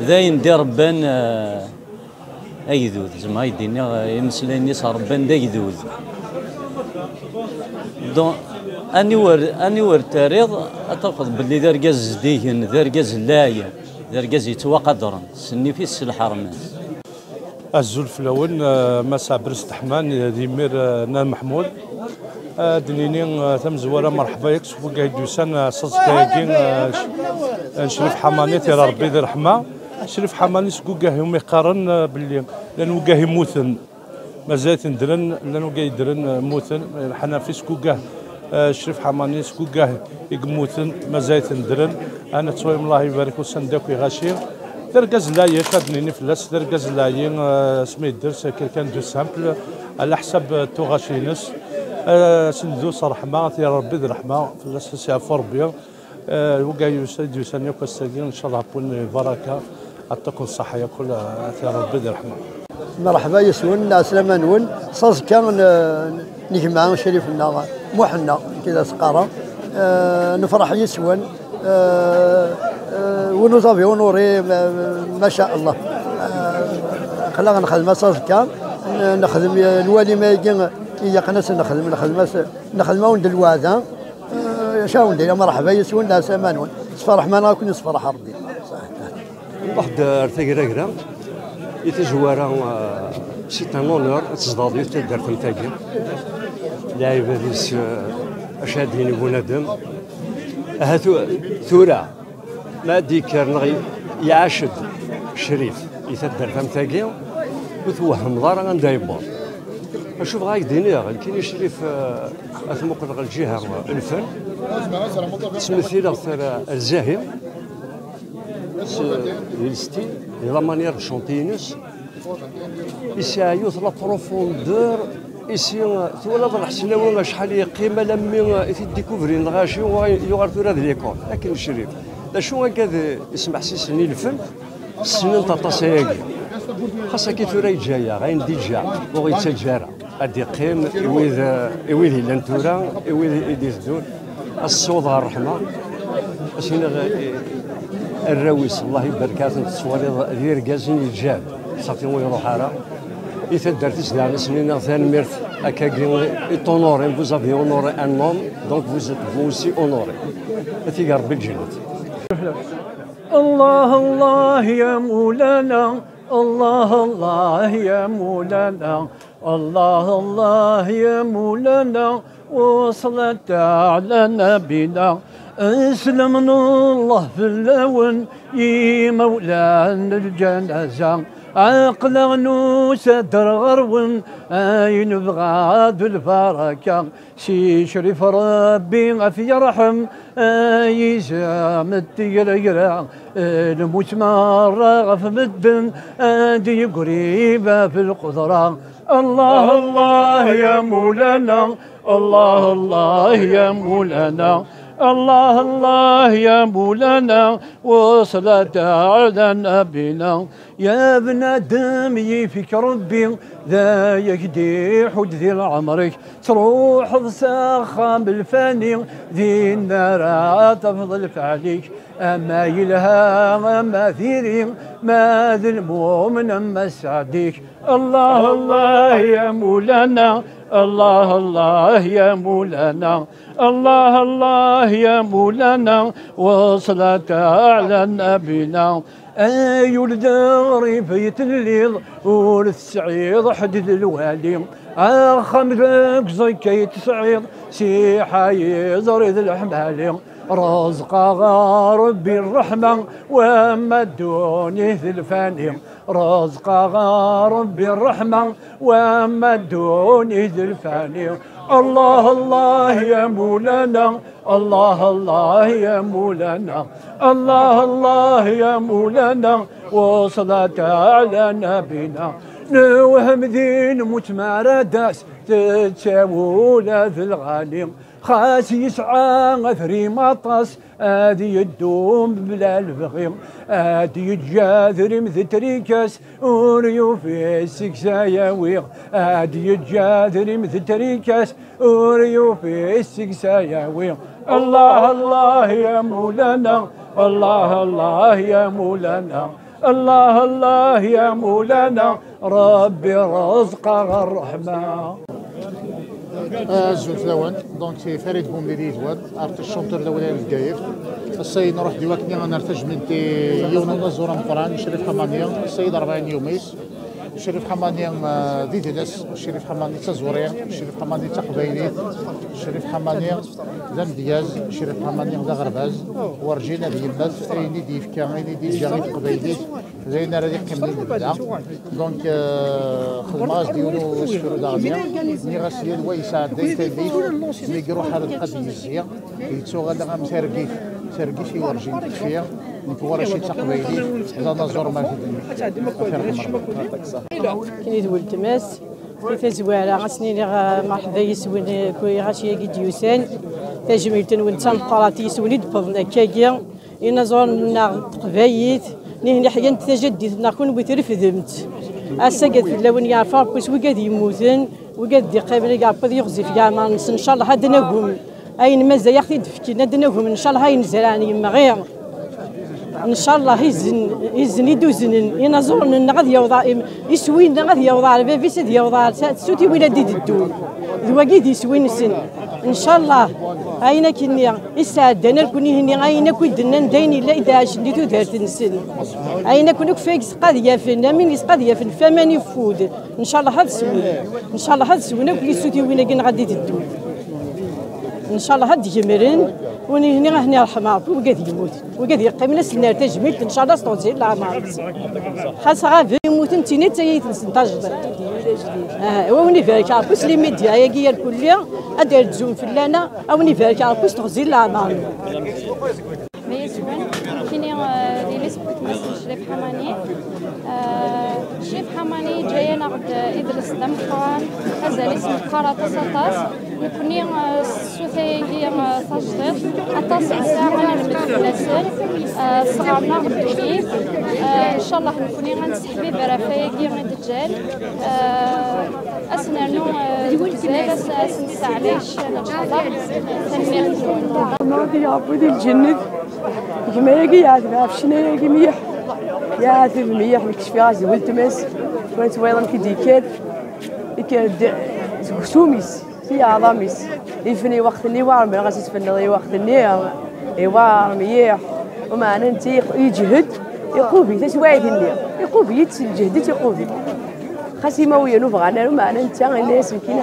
S20: ذاين دي ربان ايذوذ زعما يديني يمسلاينيس ربان دا يذوذ دون اني ور تاريض اتاخذ باللي ذرقاز زديين ذرقاز لايه ذرقاز يتوقدرن سني في الحرمات
S13: الزول فلاون مسا برست حمان ديمير نام محمود دنيني تم زواره مرحبا يك سوق دوسان صصكاكين نشرف حماني تي ربي ذي رحمه شرف حماني سكوكا هم يقارن باللي لانه كاه يموتن مازال ندرن لانه كاع يدرن موتن حنا في سكوكا شرف حماني سكوكا يموتن مازال ندرن انا تويم الله يبارك وسنداكو غاشي دركاز لاي شادني فلاس دركاز لاي سميت درس كان دو سامبل على حساب توغاشينس سندو صراحه ما يا ربي ذي رحمه فلاس سي فوربيا وكا يسد يسنيو كاستاذين ان شاء الله تكون بركه عطاكم الصحه يا كل يا ربي ذي رحمه.
S8: مرحبا يسون سلامة نون صاص كان نجمع شريفنا محنا كذا سقارة نفرح يسون ونوزافي ونوري ما شاء الله خلانا نخدم صاص كان نخدم الوالي ما يجي يقنس نخدم وند الواذا شاو ندير مرحبا يسون ناس امانون صفرح ما ناكل نصفرح ربي
S21: واحد ارتقرا يتجوارا سي ان اونور تصدادي تقدر تنتاجي لاعب ديس اشادين بنادم هاتو ثورة ما ديكر نغي يعاشد شريف يتدر تنتاجي وتوهم دار غندايبور اشوف غايك دينيغ كاين شريف اثمقل الجهه الفن تمثيل الزاهر الستيل لا مانيير شونتينس يسايوث لا بروفوندور يسي تولى الحسناوي شحال قيمه لمي تديكوفري الغاشي ويغار ثورة ليكول لكن الشريف لا شو هكذا يسمع سيسني الفن السنين تاع طاسياكي خاصها كي ثورة جايه غاين ديجا وغيتسجارة غادي يقيم يويذ لانتورا يويذ يدير الصوت الرحمه اسينا الراويس الله يبارك التصوير ديال ركازين يجاب صافي ويروح على يتدار تسدع سنين ثاني ميرت هكا يتونوري vous avez honoré un homme donc vous êtes vous aussi honoré هاتي ربي الجنة.
S2: الله الله يا مولانا الله الله يا مولانا الله الله يا مولانا وصلت على نبينا اسلم الله في اللون يا مولانا الجنازة عقل غنوس درغرون اين بغاد البركة سي شريف ربي في يرحم يزام التيريرا الموت مرة غف مدن دي قريبة في القدرة الله الله يا مولانا الله الله يا مولانا الله الله يا مولانا وصلاة على نبينا يا ابن آدم يفيك ربي ذا يكدي حدثي عمرك تروح بساخة بالفاني ذي النار تفضل فعليك أما يلها أما ثيري ما ذي المؤمن أما سعديك الله الله يا مولانا الله الله يا مولانا الله الله يا مولانا وصلاة على نبينا أي ولد بيت الليل ورث سعيد حدد الوالي خمرك زكيت سعيد سي حايز ريد الحمالي رزق ربي الرحمة وما الدوني في الفاني رزق ربي الرحمة وما الدوني في الفاني الله الله يا مولانا الله الله يا مولانا الله الله يا مولانا وصلاة على نبينا نوهم دين متمارداس تتساوونا في الغالي خاس يسعى غثري مطاس هادي يدوم بلا البغي هادي يتجاذر مثتريكاس وريو في السكساياوي هادي يتجاذر مثتريكاس وريو في السكساياوي الله الله يا مولانا الله الله يا مولانا الله الله يا مولانا ربي رزق الرحمة
S22: زوج ثوان دونك سي فريد بومديدي زواد عرفت الشونتور الاولاني للكايف السيد نروح ديواكني غنرتج من تي يوم نزور القران شريف حمانيه السيد 40 يوميس الشريف حماني ذي دنس الشريف حماني تزوري الشريف حماني تقبيلي الشريف حماني ذا مدياز الشريف حماني ذا غرباز ورجينا ذي يمات ايني دي فكا ايني دي جاغي تقبيلي زينا راه كاملين بالبدا دونك خدمه ديالو شكرو داغنيا ني غاسيا الويسا دايت الليل ملي يروح هذا القضيه الزيا يتسو غادا غامساركي ساركي شي ورجين فيها نكورا شي تقبيلي زاد زور ما
S4: كاين يدول تماس في زواره غسني مرحبا يسوين كوي غاشي ديوسان تجميلتن ونتان قراتي يسوني دبضنا كاكيا إنا زورنا تقبايت نهني حيان تجدد نكون بترفدمت السجد في اللون يعرف بس وقاد يموتن وقاد دي قبل يعرف يغزف يا ما ان شاء الله هذا نقوم اين ما زي ياخذ دفكنا نقوم ان شاء الله هاي نزراني ما غير ان شاء الله يزن يدوزن إنا زورنا غادي يوضع يسوين غادي يوضع بابي سيد يوضع سوتي ولادي الدول ذواقيد يسوين سن ان شاء الله هاينا كني يسعدنا كوني هني هاينا كودنا ندايني لا اذا عشني دارت نسن هاينا كونك فيكس قضيه فينا من قضيه في الفمان يفود ان شاء الله هذا سوين ان شاء الله هذا سوين كل سوتي وين كاين غادي تدو ان شاء الله هاد يمرن وني هني الحمار وقاد يموت وقاد يقيم ناس النار تجميل ان شاء الله ستوزيل العمار خاص غادي يموت انتيني تايت نسنتاج وني فارك عرفوس لي ميديا يا الكليه ادير تزوم فلانا او ني فارك عرفوس تغزيل العمار
S6: كيني لي ليسبوت مثل شريف حماني شريف حماني جاي ناخد ادرس دم قران هذا الاسم قرات سطاس نكوني سوثيجي تجديد اتصل ساعه المتناسل صغارنا بالكيف ان شاء الله نكوني غنسحبي برافايكي غندجال اسنانو بزاف اسنس علاش ان شاء الله تنمير
S4: ما يا بودي الجنة كما يجي يعرف شنو يجي ميح يعرف ميح مكشفي غازي ولتمس كنت ويضا كيديكات سوميس في عظاميس يفني وقت اللي وارم غاسي تفني وقت اللي يوار ميح وما انت يجهد يقوبي تسواعد اللي يقوبي يتجهد يقوبي خاصي ما ويا نبغى وما انت الناس كاين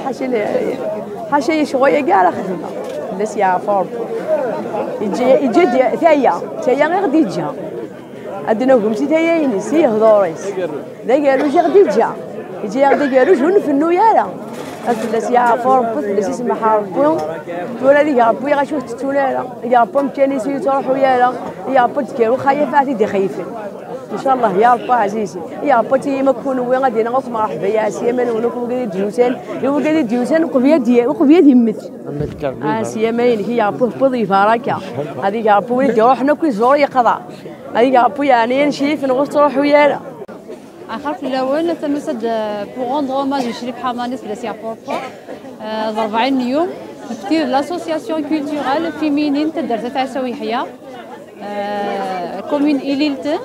S4: حاشا شويه كاع على خدمه الناس يعرفوا يجي ثايا غير غادي يجي عندنا قمتي ثايا ينسي هضوريس ذا قالوا جي غادي يجي غادي قالوا شنو نفنو يالا الناس يعرفوا ربي الناس يسمح ربي ولا اللي ربي غاشوف تتولالا يا ربي كان يسيو تروحوا يالا يا ربي تكيروا خايفه عادي خايفين ان شاء الله يا رب عزيزي يا رب تي ما كونوا وين غادي نغوص مرحبا يا سيما ونكون قادي ديوسان قادي ديوسان وقبيا يمت سيما هي رب بضيفه راكا هذه يا رب ولدي روحنا كل زور يقضى هذه يا رب يعني نمشي في نغوص تروحوا يالا
S6: اخر في الاول تمسد بو روندر اوماج شريف حماني في لاسيا بوربو 40 يوم كثير لاسوسياسيون كولتورال فيمينين تدرت تاع سويحيه كومين إليلتن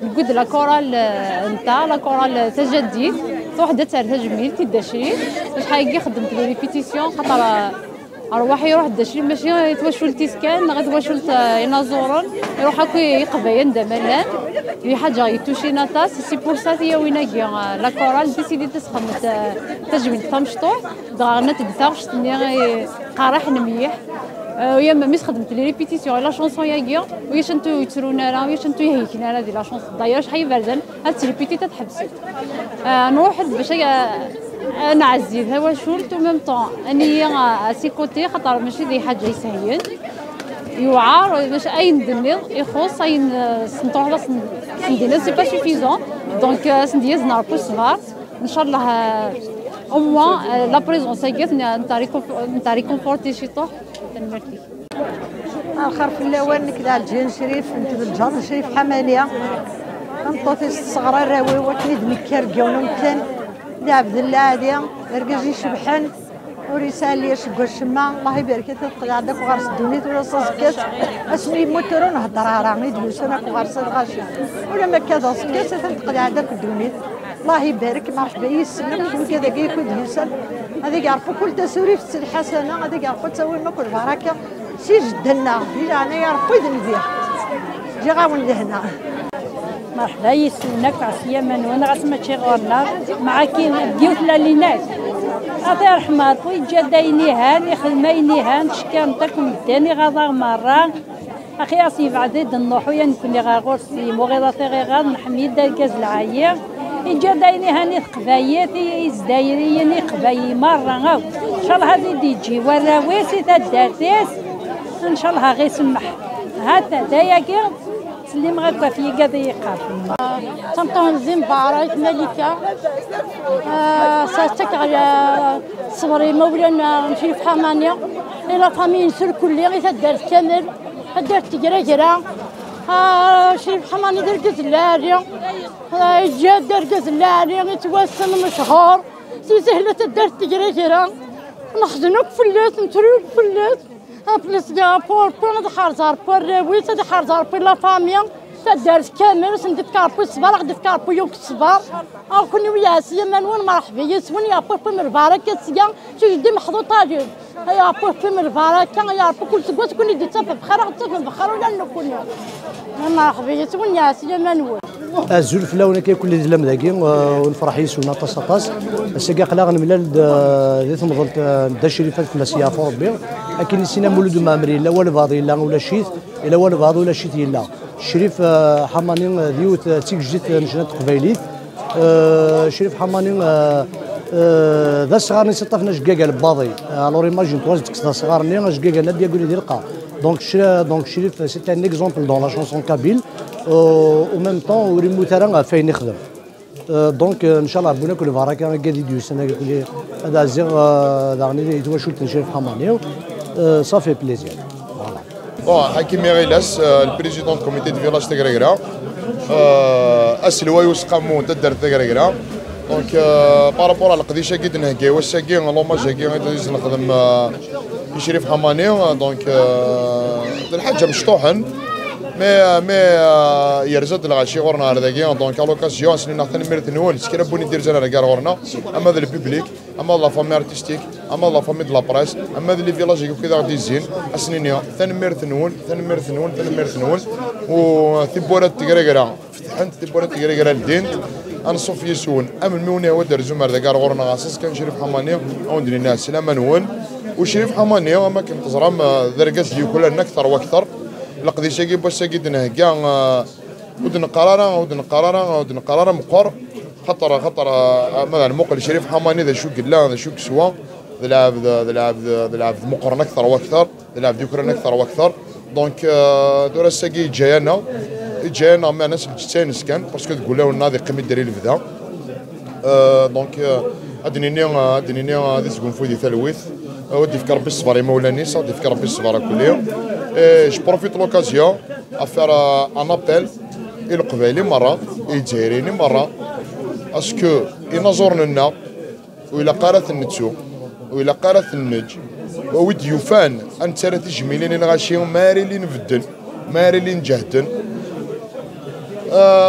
S6: نقول لا كورال نتاع لا كورال تجديد وحده تاع تجميل تدشري شحال خدمت لي ريبيتيسيون خاطر ارواح يروح دشري ماشي يتوشوا التيسكان غير توشوا ينازورون يروح هكا يقباين دملان في حاجه يتوشي ناتاس سي بور سا هي ويناكي لا كورال ديسيدي تسخن تجميل تمشطوح دغنا تدثاوش قارح نميح ويا ما مش خدمت لي ريبيتيسيون لا شونسون ياكيا وياش انتو يترونا راه وياش انتو يهيكنا هذه لا شونس داير شحال بردان هاد تريبيتي تتحبسي نروح باش نعزي هوا شولت ميم طون اني سي كوتي خاطر ماشي ذي حاجه يسهين يوعار باش اي ندني يخص اي نروح لا سندينا سي با سوفيزون دونك سنديز نعرفو صغار ان شاء الله او موان لا بريزونس هكاك نتاع ريكونفورتي شي طوح تنمرتي
S5: اخر في الاول نكدا الجين شريف انت بالجهر شريف حمانيه نطوطي الصغرى الراوي وكنيد مكرقه ونمكن عبد الله هادي رجاجي شبحان ورسالة شقو الشما الله يبارك تلقى عندك وغرس الدونيت ولا صزكات اسمي موتور نهضر راه يدوس انا وغرس الغاشي ولا ما كذا صكات تلقى عندك الدونيت الله يبارك مرحبا يسلم وكذا كيكون يسال هذيك يعرفوا كل تسوري في الحسنه هذيك يعرفوا تسوي ما كل بركه سي جدنا يعني يعرفوا يدن فيها جي غاون لهنا
S7: مرحبا يسلمك عسيا منون غاس ماشي غورنا مع كاين ديوت لالينات الله يرحم ربي جا دايني هاني خدميني هان شكان تاكم داني غاضا مرة اخي اسي بعد النوحو ينكوني غاغور سيمو غيضاتي غيغار نحميد داكاز العاية إجا دايني هاني قباياتي إزدايريني قبايي مرة غاو إن شاء الله هذي ديجي وراويسي تدارتيس إن شاء الله غيسمح هاتا داياكي سليم غاكا في قضي يقاف
S4: تنطون زنبارة ملكة ساتك على صبري مولانا نمشي في حمانية إلى فامين سر كلي غير تدارت كامل تدارت جرا شريف حماني درقز اللاري جاد درقز اللاري يتوسم مشهور سي سهلة تدارت جرا نخزنوك فلات نتروك فلات بلس بور دحار زار بور ويت دحار زار بور لا فاميا تدارت كامل سندت كاربو الصبار غدت كاربو يوك الصبار او كوني ويا سيا منون مرحبا يسون يا بور من البركه سيا شي جدي محطوط طالب يا بور من البركه يا بور كل سكوت كوني دي تفا بخير تفا بخير ولا نكون مرحبا يسون يا سيا منون
S11: الزول في الاول كيكون لي دلام داكي ونفرح يسونا طاس السكا قلا غنملال ذي تمضلت دا شريفات في الاسيا فوربي لكن سينا مولود مامري لا ولا فاضي لا ولا شيت الا ولا فاضي ولا شيت لا شريف حماني ديوت تيك جديد نجنات قبيليت شريف حماني ذا صغارني سطفنا جكاكا الباضي الور ايماجين توز تكسا صغارني جكاكا نادي يقول لي لقى دونك شريف سي ان اكزومبل دون لا شونسون كابيل او ميم طون وريمو ترى فين يخدم دونك ان شاء الله ربنا كل بركه قاعد يدير سنه يقول لي هذا زير داغني يتواشلت شريف حماني صافي بليزير
S1: Bon, Hakim Merilas, le président du comité de village de Grégra, Asselwa Youskamou, Tadar de Grégra. Donc, par rapport à la Kadisha Guidna, qui est aussi un hommage à Chérif Hamani, donc, le Hajj Mchtohan, mais يرزد الغاشي غورنا على ذاكي دونك à l'occasion سنين نحن مرت نول سكينا بوني دير زنا رجال غورنا اما ذا الببليك اما لا فامي ارتستيك اما لا فامي دو لا بريس اما ذا لي فيلاج كذا غادي يزين اسنين ثاني مرت نول وثبورات تقريقرا فتحنت ثبورات تقريقرا الدين انا صوف يسون ام الموني هو دار زمر رجال غورنا غاسس كان شريف حماني وندري الناس سلام نول وشريف حماني ما كان تزرم ذرقاس ياكل اكثر واكثر لقد شاقي باش شاقي كاع ودن قرارة مقر خطر مثلا مقل شريف حماني ذا شو قلا ذا شو كسوا ذا لعب مقرن اكثر واكثر ذا لعب يكرن اكثر واكثر دونك دور الساقي جاينا مع ناس الجتانس كان باسكو تقول له الناضي قيمه داري البدا دونك ادنيني هذه تكون فودي ثلويث ودي فكر بالصبر مولاني صافي فكر بالصبر كل يوم je profite de l'occasion à faire un appel القبائلي مرة الجزائريين مرة اسكو ينظر لنا وإلى قارة النتسو وإلى قارة النج وود يفان أن ترى تجميلين الغاشيون ماري اللي نفدن ماري اللي نجهدن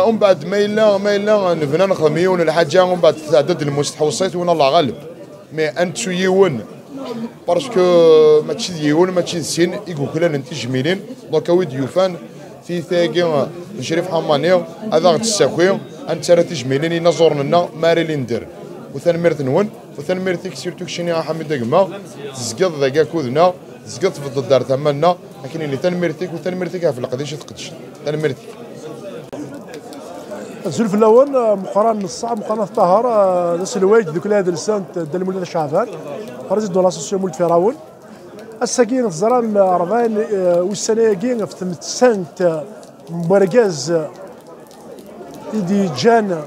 S1: ومن بعد ما إلا نبنا نخدميون الحاجة ومن بعد تعدد المستحوصات وين الله غالب مي أنتو يون باسكو ماشي ديون ماشي سين يقول لنا انت جميلين دونك ويد يوفان في ثاقي شريف حماني هذا غتساكوي انت راه تجميلين ينظر لنا ماري لي ندير وثان ميرت نون وثان ميرتيك سيرتو كشيني حميد داكما تزقط ذاك كودنا تزقط في الدار تمنا لكن اللي ثان ميرتيك في القديش تقدش ثان ميرتيك
S23: الزلف الاول مقارنه الصعب مقارنه الطهر ناس الوايد ذوك هذا السنه دال مولانا شعبان رئيس دو لاسوسيون مولد فراون الساكين الزران رضان والسنه كين في سنه مركز يدي جان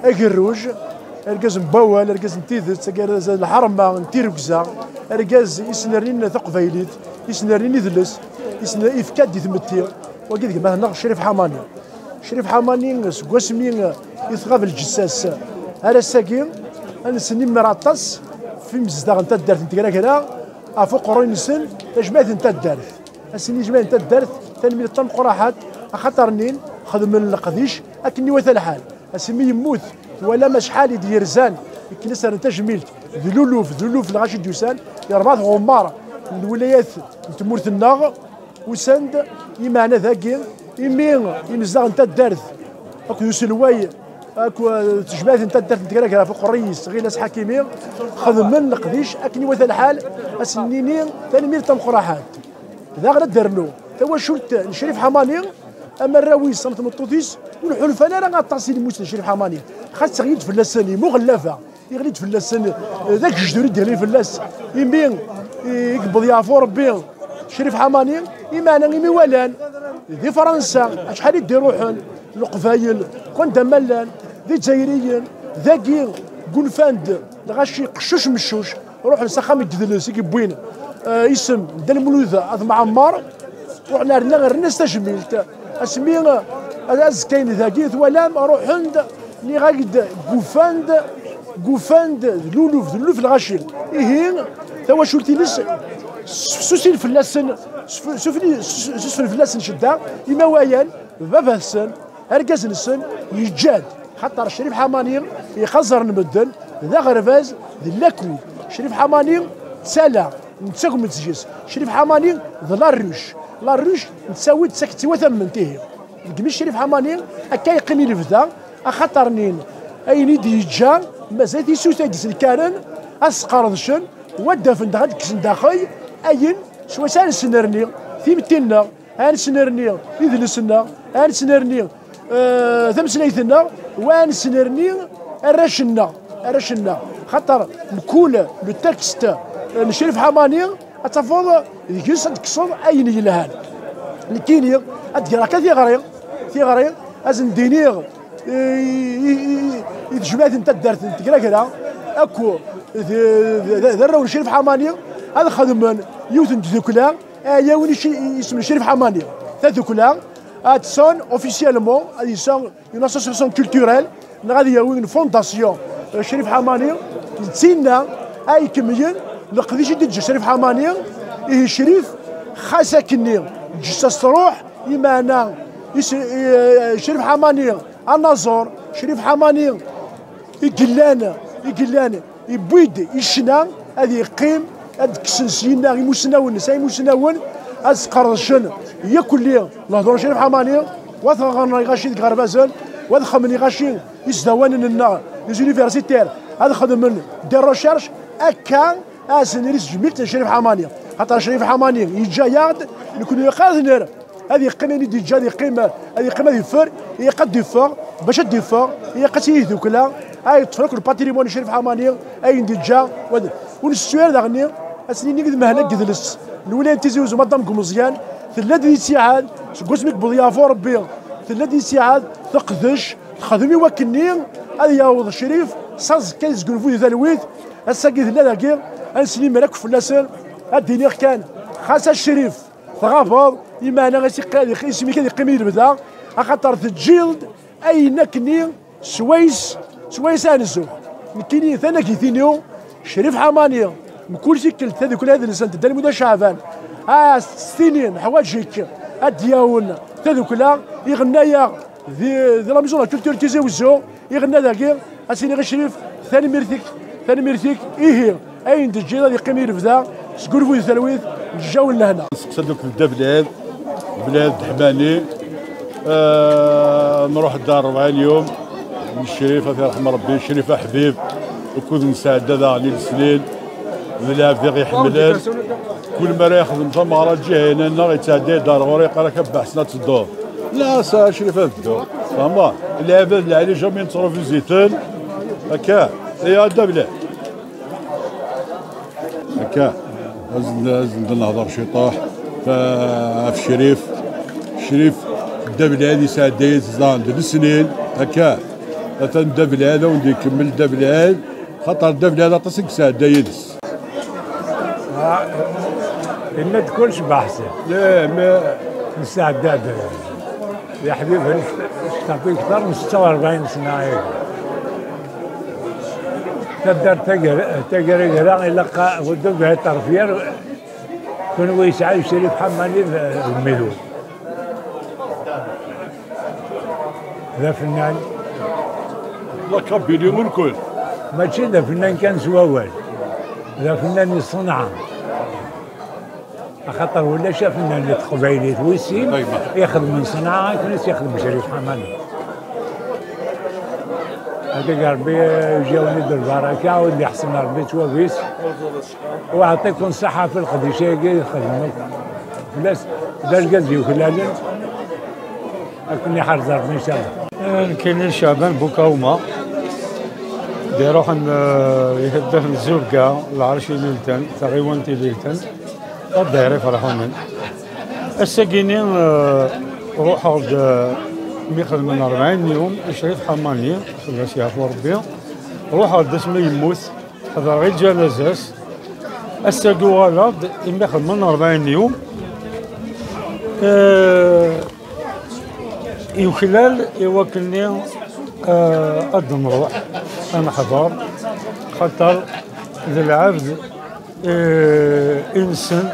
S23: اكروج اركاز مبوال اركاز نتيذت اركاز الحرمه نتيركزا اركاز يسنرين ثقفيليت يسنرين يذلس يسنر افكاد يثمتي وكذا مثلا شريف حماني شريف حماني سكواسمين يثغف الجساس هذا الساكين انا سنين مراطس في مزدغ انت دارت انت كذا افوق قرين سن جمعت انت دارت السنين جمعت انت دارت ثاني من الطن قراحات خاطر نين خدم من القديش اكني وثا الحال اسمي يموت ولا ما شحال يدير زان الكنيسه انت جميلت ذلوف الغاشي ديوسان يرباط غمار من الولايات تمورت الناغ وسند يمعنى ذاكين إمين إمزاغ نتا الدارث أكو يسلوي أكو تجمعات نتا الدارث نتكراكرا فوق الرئيس غير ناس حكيمين خدمن نقديش أكني مثل الحال أسنينين ثاني مير تم قراحات ذا غير درنو توا شلت شريف حماني أما الراوي صمت مطوطيس والحلفاء راه غاطاسي المسلم شريف حماني خاص غيد في اللسان مغلفة يغليد في اللسان ذاك الجدوري ديالي في اللس يمين يقبض يعفو ربي شريف حماني إيمانا إيمي والان ذي فرنسا شحال يدي روحن القفايل كون دملان ذي جزائريين ذاكي قنفاند غاشي قشوش مشوش روح لسخام الدلس يبوين اسم دا الملوذة أث معمر وحنا رنا غير الناس تجميلت اسمي كاين ذاكي ثوالام روح عند اللي غايد قوفاند لولوف الغاشيل إيهين توا شولتي لس سوسي الفلاسن سوسي الفلاسن شدا إما ويان بابا السن أركاز السن يجاد خاطر شريف حماني يخزر نبدل ذا غرفاز ذي لاكود شريف حماني تسالا نتساكو متسجيس شريف حماني ذا لاروش نتساوي تساكتي وثمن تيه الكميش شريف حماني هكا يقيمي لفدا أخاطر نين أين يجا مازال يسوس هاديس الكارن أسقرضشن ودافن داخل كسن داخل أين شوي سان سنرني ثيمتنا هان سنرني يذلسنا هان سنرني ثم سنيثنا وان سنرني الرشنا خاطر الكول لو تكست لشريف حماني اتفوض يجلس تكسر أين يلهان الكيني أدير هكا ثيغري أزن دينيغ يتجمعات نتا دارت نتكراكرا اكو ذرا شريف حماني هذا خدم يوثن ذوكلا يا وني اسم شريف حماني ذوكلا اتسون اوفيسيالمون هذه سون اون اسوسياسيون كولتوريل غادي ياوي فونداسيون شريف حماني تسينا اي كميين لقديش يدج شريف حماني إيه شريف خاصه كني جسس تروح يمانا شريف حماني النظر شريف حماني يقلان يبويد يشنا هذه يقيم هاد كسنسينا يمسناون ساي مسناون اسقرشن ياكل لي نهضر شريف حماني وثغنا يغاشي ديك غربازل وخمني غاشي يزدوان لنا لي زونيفرسيتير هذا خدم من دي ريشيرش اكا اسنريس جميل شريف حماني خاطر شريف حماني يجا يارد نكون يقادر هذه قيمه دي جا قيمه هذه قيمه ديفور هي قد ديفور باش ديفور هي قتيه ذوكلا هاي تفرق الباتريمون شريف حماني اي دي جا ونسوير داغني اسني نقد مهلا قدلس الولايه تيزوز مدام مزيان ثلاثه ساعات قسمك بضيافه ربي ثلاثه ساعات تقدش تخدمي وكني هذا ياوض الشريف صاز كايز قنفو ذا الويت الساقي ثلاثه كير انسني مالك فلاسل الدنيا كان خاصه الشريف تغافض إما أنا غاسي اسمي كان يقيمي البدا خاطر الجلد أي نكني سويس أنزو نكيني ثانا كيثينيو شريف حماني كل شيء كلت هذه كل هذه السنة دال مدى شعبان سنين حواجك الدياون هذو كلها يغنايا ذي لا ميزون كولتور تيزاوزو يغنى ذاك اسيني غير شريف ثاني ميرثيك إيه أين دجيلا يقيمي البدا سكورفو ثلويث جاو لهنا
S3: سقسدوك الدبلاد بلاد حماني نروح الدار 40 يوم من الشريف الله يرحم ربي الشريف حبيب وكون مساعد هذا للسنين ملعب في غيحملان كل مرة يخدم ثمرة جاي هنا غيتعدى دار غوريقه راه كبع سنة الدور لا سا شريف هذا الدور فهمت اللعبة اللي عليه جامي نصرو في زيتون هكا هي هذا بلاد هكا لازم نهضر شي طاح في شريف الدبل هذه ساعد دايز عند السنين هكا مثلا الدبل هذا وندي يكمل الدبل هذا خاطر الدبل هذا تصك ساعد دايز
S12: ما تكونش بحثي
S3: لا ما
S12: نستعداد يا حبيبي تعطيك اكثر من 46 سنه هيك تقدر تقرا يلقى ودب بها الطرفير كون هو يسعى شريف حماني الميلود ذا فنان
S3: لقب بينهم الكل
S12: ماشي ذا فنان كان سواوال ذا فنان الصنعة خاطر ولا شافنا اللي تقبايليت ويسين يخدم من صنعاء كناس يخدم شريف حماني. هذاك ربي يجاوني يدير البركه واللي يحسن ربي توابيس ويعطيكم الصحه في القديشه يخدموا فلاس داش قزي وكلالا لكن يحرز ربي ان شاء الله.
S10: كاين شعبان بوكاوما ديروح يهدف الزوكا العرشي ليلتان تغيوانتي ليلتان الدايري فرحونن الساكينين روحوا ميخد من 40 يوم شريف حماني خلاص يعفو ربي روحوا دسمي يموت هذا غير جنازاس الساقو غلط يميخد من 40 يوم يخلال يوكلني قد نروح انا حضر خاطر العبد انسان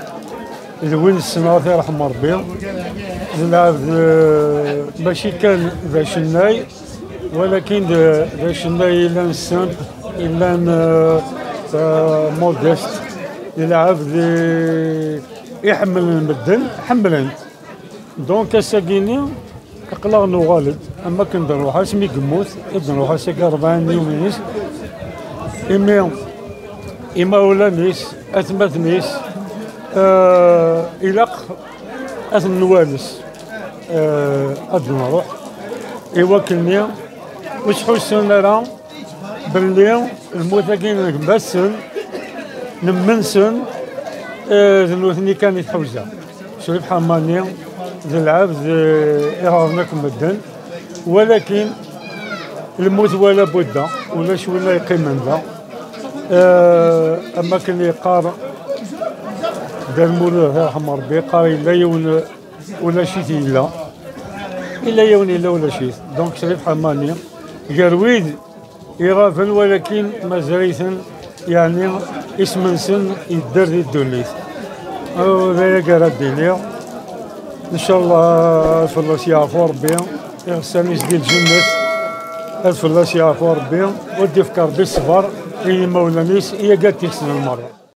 S10: الوين السنة يرحم ربي العبد ماشي كان ذا شناي ولكن ذا شناي إلا انسان إلا مودست العبد يحمل المدن حملنت دونك الساقيني اقلاغ نوالد اما كندروحها سمي قموت كندروحها ساكا 40 يوم نيس إما ولا نيس أثمت نيس إلاق أثم نوالس أد نروح يوكلني وش حسن راه باللي الموثقين بسن نمنسن ذنوثني كان يتحوزا شريف حماني ذي العبد إرادناكم الدن ولكن الموت ولا بد ولا شو ولا يقيم من ذا اما كان يقار دار مولاه يرحم ربي قال لا يون ولا شيء الا يون الا ولا شيء دونك شريف حماني قرويد يرافن ولكن مازاليثن يعني اسم سن يدر الدنيا هذا قال الدنيا ان شاء الله فلاس يعفو ربي يغسل يسدي الجنة الفلاس يعفو ربي ودي فكر بالصبر هي مولانيس هي قالت تحسن المرة.